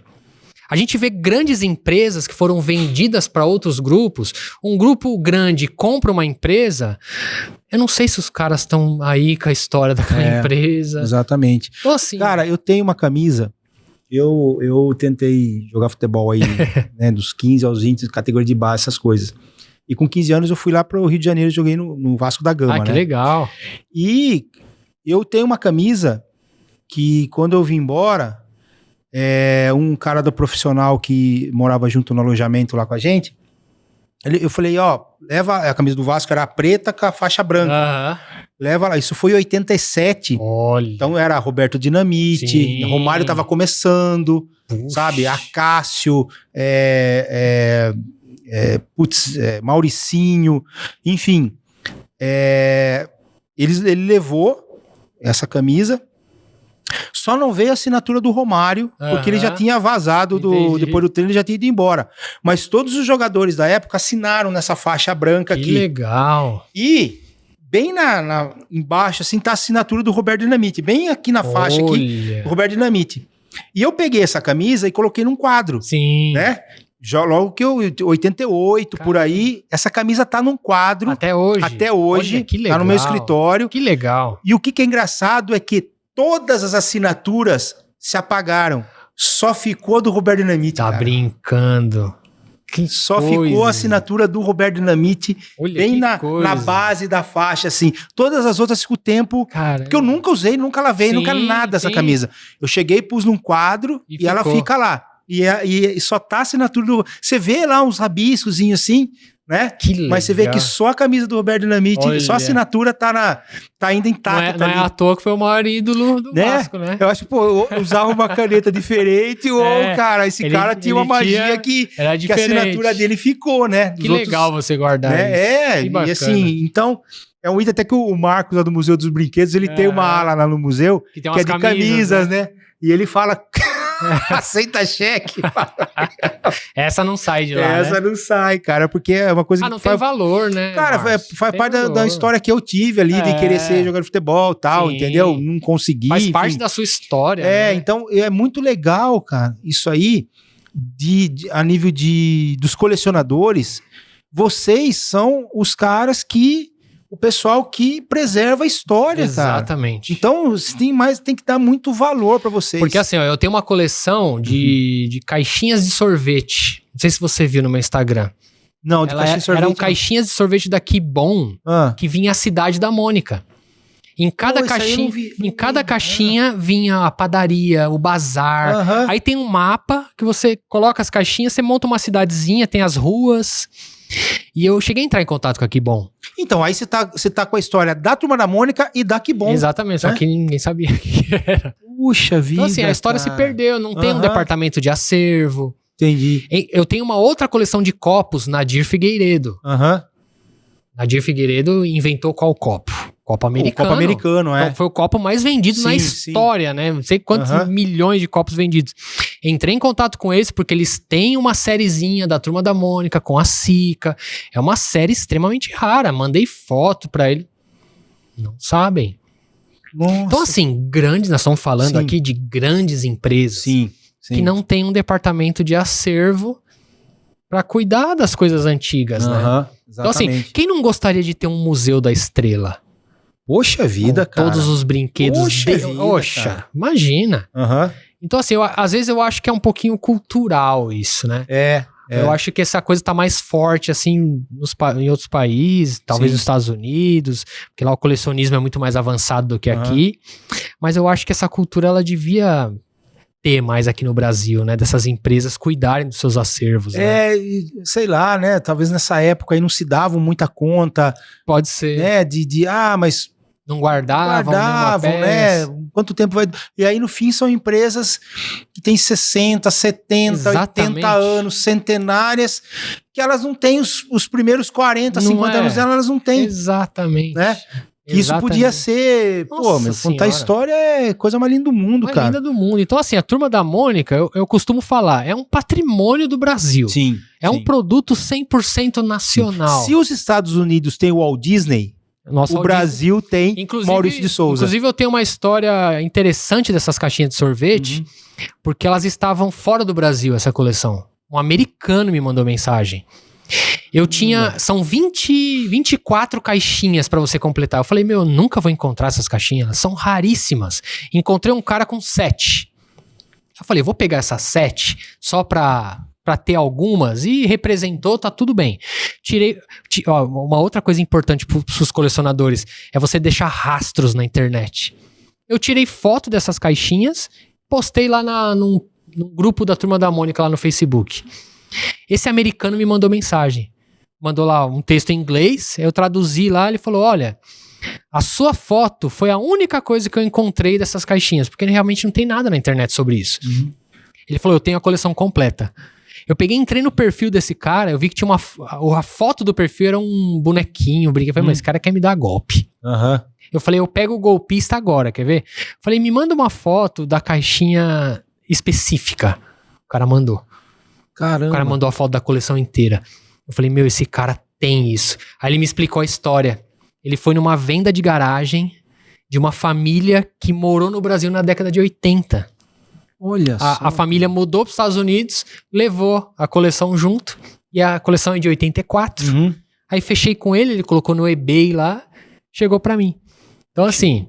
Speaker 4: A gente vê grandes empresas que foram vendidas para outros grupos. Um grupo grande compra uma empresa. Eu não sei se os caras estão aí com a história daquela empresa.
Speaker 3: Exatamente.
Speaker 4: Então, assim,
Speaker 3: Cara, eu tenho uma camisa. Eu tentei jogar futebol aí, né, dos 15 aos 20, categoria de base, essas coisas. E com 15 anos eu fui lá pro Rio de Janeiro e joguei no Vasco da Gama,
Speaker 4: que
Speaker 3: né?
Speaker 4: legal.
Speaker 3: E eu tenho uma camisa que quando eu vim embora, um cara do profissional que morava junto no alojamento lá com a gente, eu falei, ó, leva a camisa do Vasco, era a preta com a faixa branca.
Speaker 4: Aham.
Speaker 3: Leva lá, isso foi em 87.
Speaker 4: Olha.
Speaker 3: Então era Roberto Dinamite,
Speaker 4: Sim.
Speaker 3: Romário tava começando,
Speaker 4: Puxa.
Speaker 3: sabe? Acácio, Mauricinho, enfim. Ele levou essa camisa, só não veio a assinatura do Romário, porque ele já
Speaker 4: Aham.
Speaker 3: tinha vazado,
Speaker 4: Entendi.
Speaker 3: depois do treino ele já tinha ido embora. Mas todos os jogadores da época assinaram nessa faixa branca
Speaker 4: Que
Speaker 3: aqui.
Speaker 4: legal.
Speaker 3: E bem embaixo, assim, tá a assinatura do Roberto Dinamite. Bem aqui na faixa aqui,
Speaker 4: Olha.
Speaker 3: Roberto Dinamite. E eu peguei essa camisa e coloquei num quadro,
Speaker 4: Sim.
Speaker 3: né? Já logo que 88, por aí, essa camisa tá num quadro
Speaker 4: Até hoje.
Speaker 3: até hoje,
Speaker 4: Olha, que
Speaker 3: tá no meu
Speaker 4: legal.
Speaker 3: escritório.
Speaker 4: Que legal.
Speaker 3: E o que é engraçado é que todas as assinaturas se apagaram. Só ficou a do Roberto Dinamite,
Speaker 4: Tá
Speaker 3: cara.
Speaker 4: brincando. Que
Speaker 3: Só
Speaker 4: coisa.
Speaker 3: ficou a assinatura do Roberto Dinamite
Speaker 4: Olha,
Speaker 3: bem
Speaker 4: que
Speaker 3: na
Speaker 4: coisa.
Speaker 3: base da faixa, assim. Todas as outras com o tempo.
Speaker 4: Cara,
Speaker 3: Porque eu nunca usei, nunca lavei,
Speaker 4: Sim,
Speaker 3: nunca nada essa
Speaker 4: sim.
Speaker 3: camisa. Eu cheguei, pus num quadro
Speaker 4: E
Speaker 3: e ela
Speaker 4: ficou.
Speaker 3: fica lá. E só tá a assinatura do... Você vê lá uns rabiscozinhos assim, né?
Speaker 4: que legal.
Speaker 3: Mas você vê que só a camisa do Roberto Dinamite,
Speaker 4: Olha.
Speaker 3: só a assinatura tá ainda
Speaker 4: não
Speaker 3: intacta
Speaker 4: é
Speaker 3: ali.
Speaker 4: à toa que foi o maior ídolo do
Speaker 3: Né?
Speaker 4: Vasco, né?
Speaker 3: Eu acho, pô, eu usava uma caneta diferente ou, cara, esse
Speaker 4: ele-
Speaker 3: cara tinha uma
Speaker 4: ele
Speaker 3: magia
Speaker 4: tinha-
Speaker 3: que
Speaker 4: Era
Speaker 3: a
Speaker 4: diferente.
Speaker 3: assinatura dele ficou, né? Dos
Speaker 4: Que
Speaker 3: outros,
Speaker 4: legal você guardar isso.
Speaker 3: né?
Speaker 4: Que
Speaker 3: E
Speaker 4: bacana.
Speaker 3: assim, então, é um item até que o Marcos lá do Museu dos Brinquedos, ele tem uma ala lá no museu
Speaker 4: Que tem
Speaker 3: que é
Speaker 4: umas
Speaker 3: de camisas, né? E ele fala, aceita cheque.
Speaker 4: Essa não sai de lá,
Speaker 3: Essa
Speaker 4: né?
Speaker 3: não sai, cara, porque é uma coisa
Speaker 4: Ah,
Speaker 3: que
Speaker 4: não tem
Speaker 3: faz...
Speaker 4: valor, né?
Speaker 3: Cara,
Speaker 4: Márcio?
Speaker 3: faz
Speaker 4: Tem
Speaker 3: parte da
Speaker 4: valor.
Speaker 3: história que eu tive ali, de
Speaker 4: É.
Speaker 3: querer ser jogador de futebol e tal,
Speaker 4: Sim.
Speaker 3: entendeu? Não consegui.
Speaker 4: Faz parte
Speaker 3: enfim.
Speaker 4: da sua história, né?
Speaker 3: Então é muito legal, cara, isso aí, a nível dos colecionadores, vocês são os caras o pessoal que preserva a história, cara.
Speaker 4: Exatamente.
Speaker 3: Então, tem que dar muito valor pra vocês.
Speaker 4: Porque assim, ó, eu tenho uma coleção de caixinhas de sorvete. Não sei se você viu no meu Instagram.
Speaker 3: Não, de caixinha de sorvete.
Speaker 4: Eram caixinhas de sorvete da Kibon
Speaker 3: Ah.
Speaker 4: que vinha a cidade da Mônica. Em cada
Speaker 3: Pô, isso aí eu
Speaker 4: caixinha,
Speaker 3: não vi,
Speaker 4: em cada caixinha vinha a padaria, o bazar.
Speaker 3: Aham.
Speaker 4: Aí tem um mapa que você coloca as caixinhas, você monta uma cidadezinha, tem as ruas. E eu cheguei a entrar em contato com a Kibon.
Speaker 3: Então, aí você tá com a história da Turma da Mônica e da Que Bom.
Speaker 4: Exatamente, só
Speaker 3: né?
Speaker 4: que ninguém sabia o que era.
Speaker 3: Puxa vida.
Speaker 4: Então assim, a história se
Speaker 3: cara.
Speaker 4: perdeu, não tem um
Speaker 3: Aham.
Speaker 4: departamento de acervo.
Speaker 3: Entendi.
Speaker 4: Eu tenho uma outra coleção de copos, Nadir Figueiredo.
Speaker 3: Aham.
Speaker 4: Nadir Figueiredo inventou qual copo? Copo americano.
Speaker 3: O Copa Americano, é.
Speaker 4: Foi o copo mais vendido na
Speaker 3: Sim,
Speaker 4: história, né? Não sei quantos
Speaker 3: Aham.
Speaker 4: milhões de copos vendidos. Entrei em contato com eles porque eles têm uma sériezinha da Turma da Mônica com a Sica. É uma série extremamente rara. Mandei foto pra ele. Não sabem.
Speaker 3: Nossa.
Speaker 4: Então, assim, nós estamos falando
Speaker 3: Sim.
Speaker 4: aqui de grandes empresas
Speaker 3: Sim.
Speaker 4: que não tem um departamento de acervo pra cuidar das coisas antigas, né?
Speaker 3: Aham,
Speaker 4: Então, assim,
Speaker 3: exatamente.
Speaker 4: quem não gostaria de ter um museu da estrela?
Speaker 3: Poxa vida,
Speaker 4: Com
Speaker 3: cara.
Speaker 4: todos os brinquedos.
Speaker 3: Poxa vida,
Speaker 4: Oxa,
Speaker 3: cara.
Speaker 4: imagina.
Speaker 3: Aham.
Speaker 4: Então, assim, às vezes eu acho que é um pouquinho cultural isso, né?
Speaker 3: É.
Speaker 4: Eu acho que essa coisa tá mais forte, assim, em outros países, talvez
Speaker 3: Sim.
Speaker 4: nos Estados Unidos, porque lá o colecionismo é muito mais avançado do que
Speaker 3: Aham.
Speaker 4: aqui. Mas eu acho que essa cultura, ela devia ter mais aqui no Brasil, né? Dessas empresas cuidarem dos seus acervos. Né?
Speaker 3: Sei lá, né? Talvez nessa época aí não se davam muita conta,
Speaker 4: Pode ser.
Speaker 3: né? Mas
Speaker 4: Não guardavam,
Speaker 3: né? Quanto tempo vai... E aí, no fim, são empresas que têm 60, 70,
Speaker 4: Exatamente.
Speaker 3: 80 anos, centenárias, que elas não têm os primeiros 40,
Speaker 4: Não
Speaker 3: 50
Speaker 4: é.
Speaker 3: anos dela, elas não têm,
Speaker 4: Exatamente.
Speaker 3: né? Que isso podia ser...
Speaker 4: Nossa
Speaker 3: contar
Speaker 4: Senhora.
Speaker 3: história é coisa mais linda do mundo,
Speaker 4: Uma
Speaker 3: cara.
Speaker 4: linda do mundo. Então, assim, a Turma da Mônica, eu costumo falar, é um patrimônio do Brasil.
Speaker 3: Sim.
Speaker 4: É um produto 100% nacional.
Speaker 3: Se os Estados Unidos têm o Walt Disney,
Speaker 4: Nossa,
Speaker 3: o
Speaker 4: Walt
Speaker 3: Brasil tem
Speaker 4: Inclusive-
Speaker 3: Maurício de Souza.
Speaker 4: Inclusive, eu tenho uma história interessante dessas caixinhas de sorvete, porque elas estavam fora do Brasil, essa coleção. Um americano me mandou mensagem. Eu tinha... São 24 caixinhas pra você completar. Eu falei, eu nunca vou encontrar essas caixinhas. Elas são raríssimas. Encontrei um cara com 7. Eu falei, vou pegar essas 7 só pra ter algumas, e representou, tá tudo bem. Uma outra coisa importante pros colecionadores é você deixar rastros na internet. Eu tirei foto dessas caixinhas, postei lá num grupo da Turma da Mônica lá no Facebook. Esse americano me mandou mensagem. Mandou lá um texto em inglês, eu traduzi lá, ele falou, olha, a sua foto foi a única coisa que eu encontrei dessas caixinhas, porque realmente não tem nada na internet sobre isso. Ele falou, eu tenho a coleção completa. Eu entrei no perfil desse cara, eu vi que tinha a foto do perfil era um bonequinho, eu falei, mas esse cara quer me dar golpe. Eu falei, eu pego o golpista agora, quer ver? Eu falei, me manda uma foto da caixinha específica. O cara mandou.
Speaker 3: Caramba.
Speaker 4: O cara mandou a foto da coleção inteira. Eu falei, esse cara tem isso. Aí ele me explicou a história. Ele foi numa venda de garagem de uma família que morou no Brasil na década de 80.
Speaker 3: Olha
Speaker 4: A família mudou para os Estados Unidos, levou a coleção junto. E a coleção é de 84. Aí fechei com ele colocou no eBay lá, chegou para mim. Então, assim,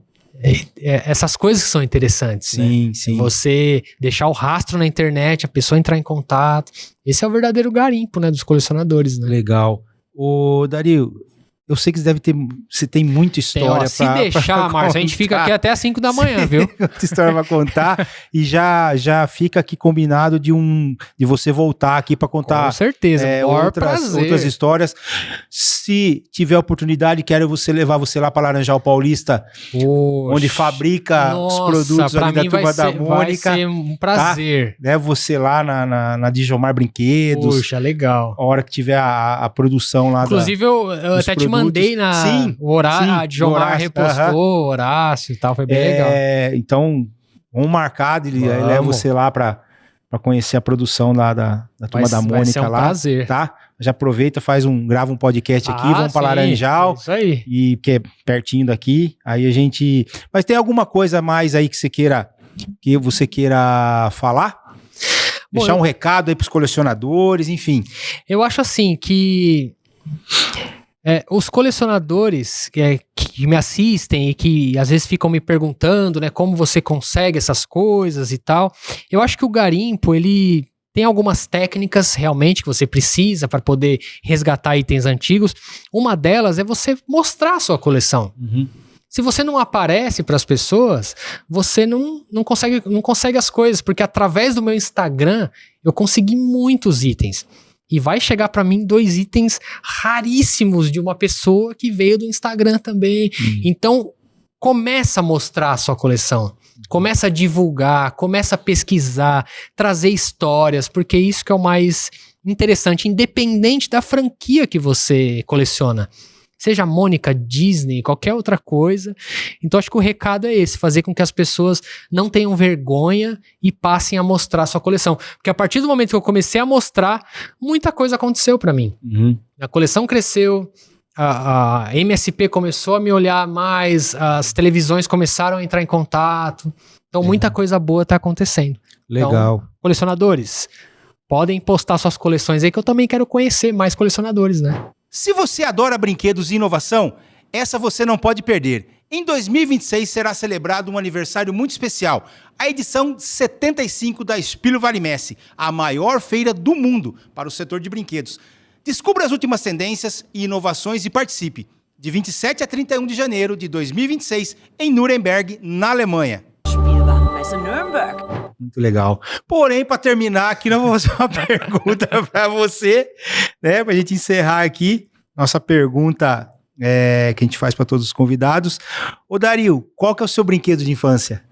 Speaker 4: essas coisas que são interessantes, né?
Speaker 3: Sim.
Speaker 4: Você deixar o rastro na internet, a pessoa entrar em contato. Esse é o verdadeiro garimpo, né, dos colecionadores, né?
Speaker 3: Legal. Ô, Dario, eu sei que você tem muita história
Speaker 4: Se deixar, Márcio, a gente fica aqui até às 5 da manhã, viu?
Speaker 3: Muita história pra contar. E já fica aqui combinado de você voltar aqui pra contar
Speaker 4: Com certeza,
Speaker 3: outras histórias. Se tiver oportunidade, quero levar você lá pra Laranjal Paulista, onde fabrica os produtos ali da Turma da Mônica.
Speaker 4: Vai ser um prazer.
Speaker 3: Tá? Você lá na Dijomar Brinquedos.
Speaker 4: Poxa, legal.
Speaker 3: A hora que tiver a produção lá.
Speaker 4: Inclusive, eu até te mandei o horário, a Dijomar repostou, Horácio e tal, foi bem legal.
Speaker 3: Então, vamos marcar, ele leva você lá pra conhecer a produção lá da Turma da Mônica. Vai ser um
Speaker 4: prazer.
Speaker 3: Tá? Já aproveita, grava um podcast aqui, vamos pra Laranjal.
Speaker 4: Isso aí.
Speaker 3: E que é pertinho daqui. Aí a gente... Mas tem alguma coisa mais aí que você queira falar? Deixar um recado aí pros colecionadores, enfim.
Speaker 4: Eu acho assim que... os colecionadores que me assistem e que às vezes ficam me perguntando, né, como você consegue essas coisas e tal, eu acho que o garimpo, ele tem algumas técnicas realmente que você precisa para poder resgatar itens antigos. Uma delas é você mostrar a sua coleção. Se você não aparece para as pessoas, você não consegue as coisas, porque através do meu Instagram eu consegui muitos itens. E vai chegar pra mim 2 itens raríssimos de uma pessoa que veio do Instagram também. Então, começa a mostrar a sua coleção. Começa a divulgar, começa a pesquisar, trazer histórias, porque isso que é o mais interessante, independente da franquia que você coleciona. Seja Mônica, Disney, qualquer outra coisa. Então acho que o recado é esse, fazer com que as pessoas não tenham vergonha e passem a mostrar a sua coleção. Porque a partir do momento que eu comecei a mostrar, muita coisa aconteceu pra mim. A coleção cresceu, a MSP começou a me olhar mais, as televisões começaram a entrar em contato. Então muita coisa boa tá acontecendo.
Speaker 3: Legal.
Speaker 4: Então, colecionadores, podem postar suas coleções aí que eu também quero conhecer mais colecionadores, né?
Speaker 3: Se você adora brinquedos e inovação, essa você não pode perder. Em 2026 será celebrado um aniversário muito especial, a edição 75 da Spiel Warenmesse, a maior feira do mundo para o setor de brinquedos. Descubra as últimas tendências e inovações e participe. De 27 a 31 de janeiro de 2026, em Nuremberg, na Alemanha.
Speaker 6: Spielwarenmesse Nürnberg.
Speaker 3: Muito legal. Porém, para terminar aqui, nós vamos fazer uma pergunta para você, né? Para a gente encerrar aqui. Nossa pergunta que a gente faz para todos os convidados. Ô, Dario, qual que é o seu brinquedo de infância?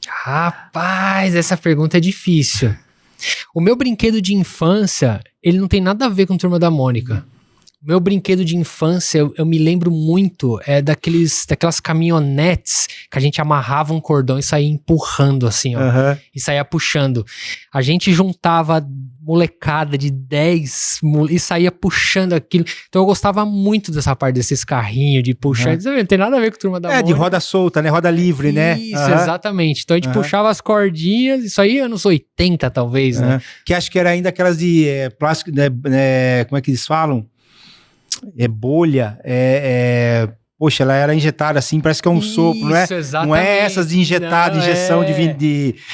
Speaker 4: Rapaz, essa pergunta é difícil. O meu brinquedo de infância, ele não tem nada a ver com Turma da Mônica. Meu brinquedo de infância, eu me lembro muito daquelas caminhonetes que a gente amarrava um cordão e saía empurrando assim, ó.
Speaker 3: Uhum.
Speaker 4: E saía puxando. A gente juntava molecada de 10 e saía puxando aquilo. Então eu gostava muito dessa parte desses carrinhos de puxar. Não tem nada a ver com Turma da Mônica.
Speaker 3: De roda solta, né? Roda livre, né?
Speaker 4: Isso, exatamente. Então a gente puxava as cordinhas, isso aí anos 80 talvez, né?
Speaker 3: Que acho que era ainda aquelas de plástico, né? Como é que eles falam? Bolha, poxa, ela era injetada assim, parece que é um sopro, não é?
Speaker 4: Exatamente.
Speaker 3: Não é essas de injeção de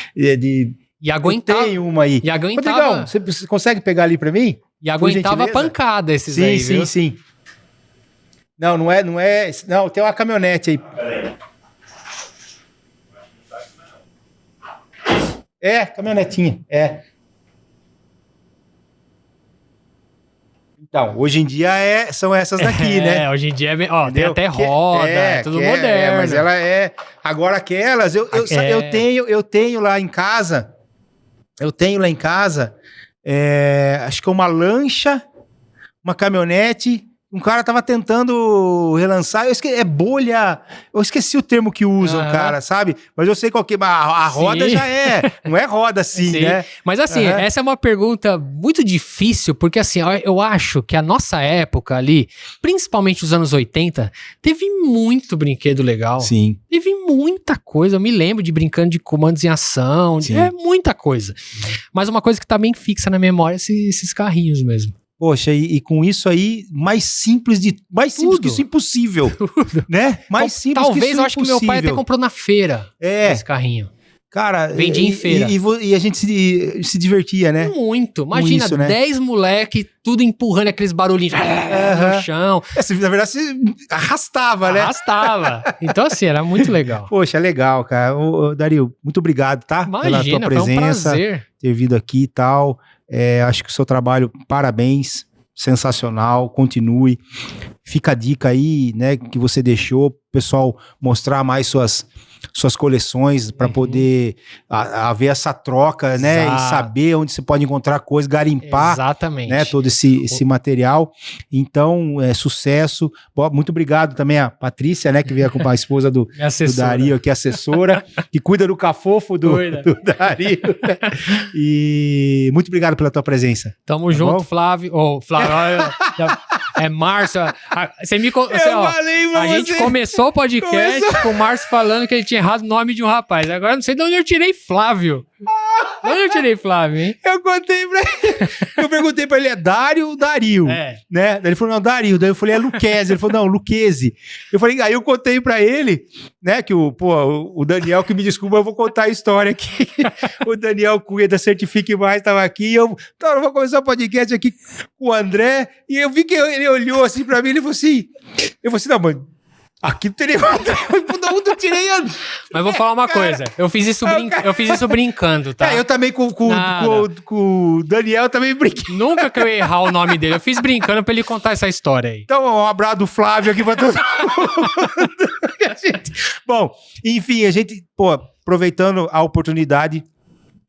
Speaker 4: E aguentava.
Speaker 3: Tem uma aí.
Speaker 4: E aguentava.
Speaker 3: Rodrigão, você consegue pegar ali pra mim?
Speaker 4: E aguentava pancada esses aí, viu?
Speaker 3: Sim. Não é. Não, tem uma caminhonete aí. Caminhonetinha, Então, hoje em dia são essas daqui, né?
Speaker 4: Hoje em dia tem até roda, tudo moderno.
Speaker 3: Mas ela agora aquelas, eu tenho lá em casa, acho que é uma lancha, uma caminhonete, um cara tava tentando relançar, bolha, eu esqueci o termo que usam, cara, sabe? Mas eu sei qual que a roda já não é roda assim, né?
Speaker 4: Mas assim, essa é uma pergunta muito difícil, porque assim, eu acho que a nossa época ali, principalmente os anos 80, teve muito brinquedo legal.
Speaker 3: Sim.
Speaker 4: Teve muita coisa, eu me lembro de brincando de comandos em ação, muita coisa. Mas uma coisa que tá bem fixa na memória é esses carrinhos mesmo.
Speaker 3: Poxa, e com isso aí, mais simples que isso, impossível. Tudo. Né? Mais simples
Speaker 4: talvez
Speaker 3: que isso,
Speaker 4: eu acho que meu pai até comprou na feira esse carrinho.
Speaker 3: Cara,
Speaker 4: vendia em feira.
Speaker 3: E a gente se divertia, né?
Speaker 4: Muito. Imagina, isso, né? 10 moleque, tudo empurrando aqueles barulhinhos no chão.
Speaker 3: Na verdade, você arrastava, né?
Speaker 4: Arrastava. Então, assim, era muito legal.
Speaker 3: Poxa, legal, cara. Dario, muito obrigado, tá?
Speaker 4: Imagina,
Speaker 3: pela tua presença,
Speaker 4: foi um prazer
Speaker 3: ter vindo aqui e tal. Acho que o seu trabalho, parabéns, sensacional, continue. Fica a dica aí, né, que você deixou, o pessoal mostrar mais suas coleções para poder haver essa troca, né, e saber onde você pode encontrar coisas, garimpar, né, todo esse material. Então, sucesso. Muito obrigado também a Patrícia, né, que veio com a esposa do Dario aqui, assessora, que cuida do cafofo do Dario. E muito obrigado pela tua presença.
Speaker 4: Tamo junto, bom? Flávio, Márcio. Você me a gente começou o podcast com o Márcio falando que ele tinha errado o nome de um rapaz. Agora não sei de onde eu tirei Flávio. De onde eu tirei Flávio, hein?
Speaker 3: Eu contei pra ele. Eu perguntei pra ele, é Dário ou Dario? Né? Daí ele falou, não, Dario. Daí eu falei, é Luquezzi. Ele falou, não, Luquezzi. Aí eu contei pra ele, né, que o Daniel, que me desculpa, eu vou contar a história aqui. O Daniel Cunha da Certifique Mais tava aqui, eu vou começar o podcast aqui com o André, e eu vi que ele olhou assim pra mim, ele falou assim, não, mano, aqui não teria onde eu tirei a...
Speaker 4: Mas vou falar uma coisa, eu fiz isso brincando, tá?
Speaker 3: Eu também com o Daniel também brinquei.
Speaker 4: Nunca que eu ia errar o nome dele, eu fiz brincando pra ele contar essa história aí.
Speaker 3: Então, um abraço do Flávio aqui pra todo mundo. Bom, enfim, a gente, aproveitando a oportunidade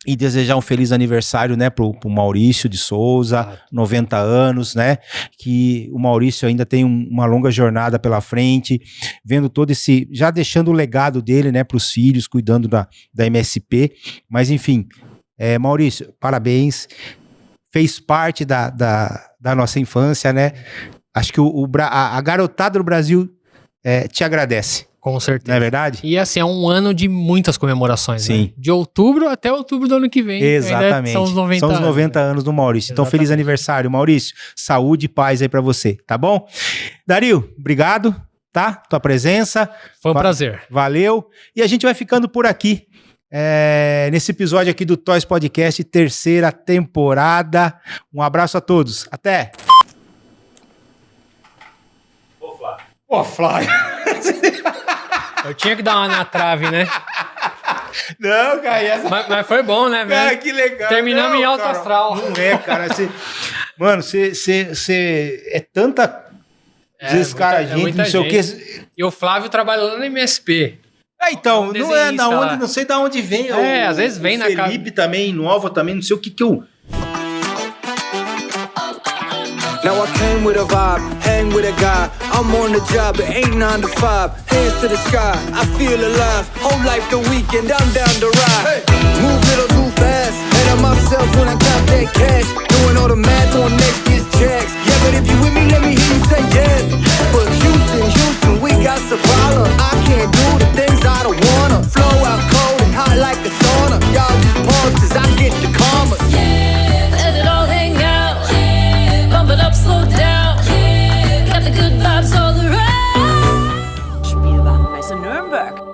Speaker 3: e desejar um feliz aniversário, né, pro Maurício de Souza, 90 anos, né, que o Maurício ainda tem uma longa jornada pela frente, vendo todo já deixando o legado dele, né, pros filhos, cuidando da MSP, mas enfim, Maurício, parabéns, fez parte da nossa infância, né, acho que a garotada do Brasil te agradece.
Speaker 4: Com certeza.
Speaker 3: Não é verdade?
Speaker 4: E assim, é um ano de muitas comemorações,
Speaker 3: sim,
Speaker 4: né? De outubro até outubro do ano que vem.
Speaker 3: Exatamente.
Speaker 4: São os 90
Speaker 3: anos do Maurício. Então,
Speaker 4: exatamente.
Speaker 3: Feliz aniversário, Maurício. Saúde e paz aí pra você, tá bom? Dario, obrigado, tá? Tua presença.
Speaker 4: Foi um prazer.
Speaker 3: Valeu. E a gente vai ficando por aqui. Nesse episódio aqui do Toys Podcast, 3ª temporada. Um abraço a todos. Até! Ô, Flávio!
Speaker 4: Eu tinha que dar uma na trave, né?
Speaker 3: Não, cara, essa...
Speaker 4: Mas foi bom, né, velho?
Speaker 3: Cara, que legal.
Speaker 4: Terminamos em alto
Speaker 3: cara,
Speaker 4: astral.
Speaker 3: Não é, cara. Mano, você é tanta... gente, não sei o quê.
Speaker 4: E o Flávio trabalhou no MSP.
Speaker 3: Então, não é da onde, não sei da onde vem.
Speaker 4: Às vezes vem na casa.
Speaker 3: Felipe também, Nova também, não sei o que eu...
Speaker 1: Now I came with a vibe, hang with a guy. I'm on the job, it ain't 9 to 5. Hands to the sky, I feel alive. Whole life the weekend, I'm down to ride. Move little too fast, and I'm myself when I count that cash. Doing all the math on next year's checks. Yeah, but if you with me, let me hear you say yes. But Houston, we got some problem. I can't do the things I don't wanna. Flow out cold and hot like a sauna. Y'all just pause, cause I get the karma.
Speaker 2: Let it all hang out. Bump it up, slow down. Got the good vibes all around.
Speaker 6: Spielwarenmesse Nürnberg.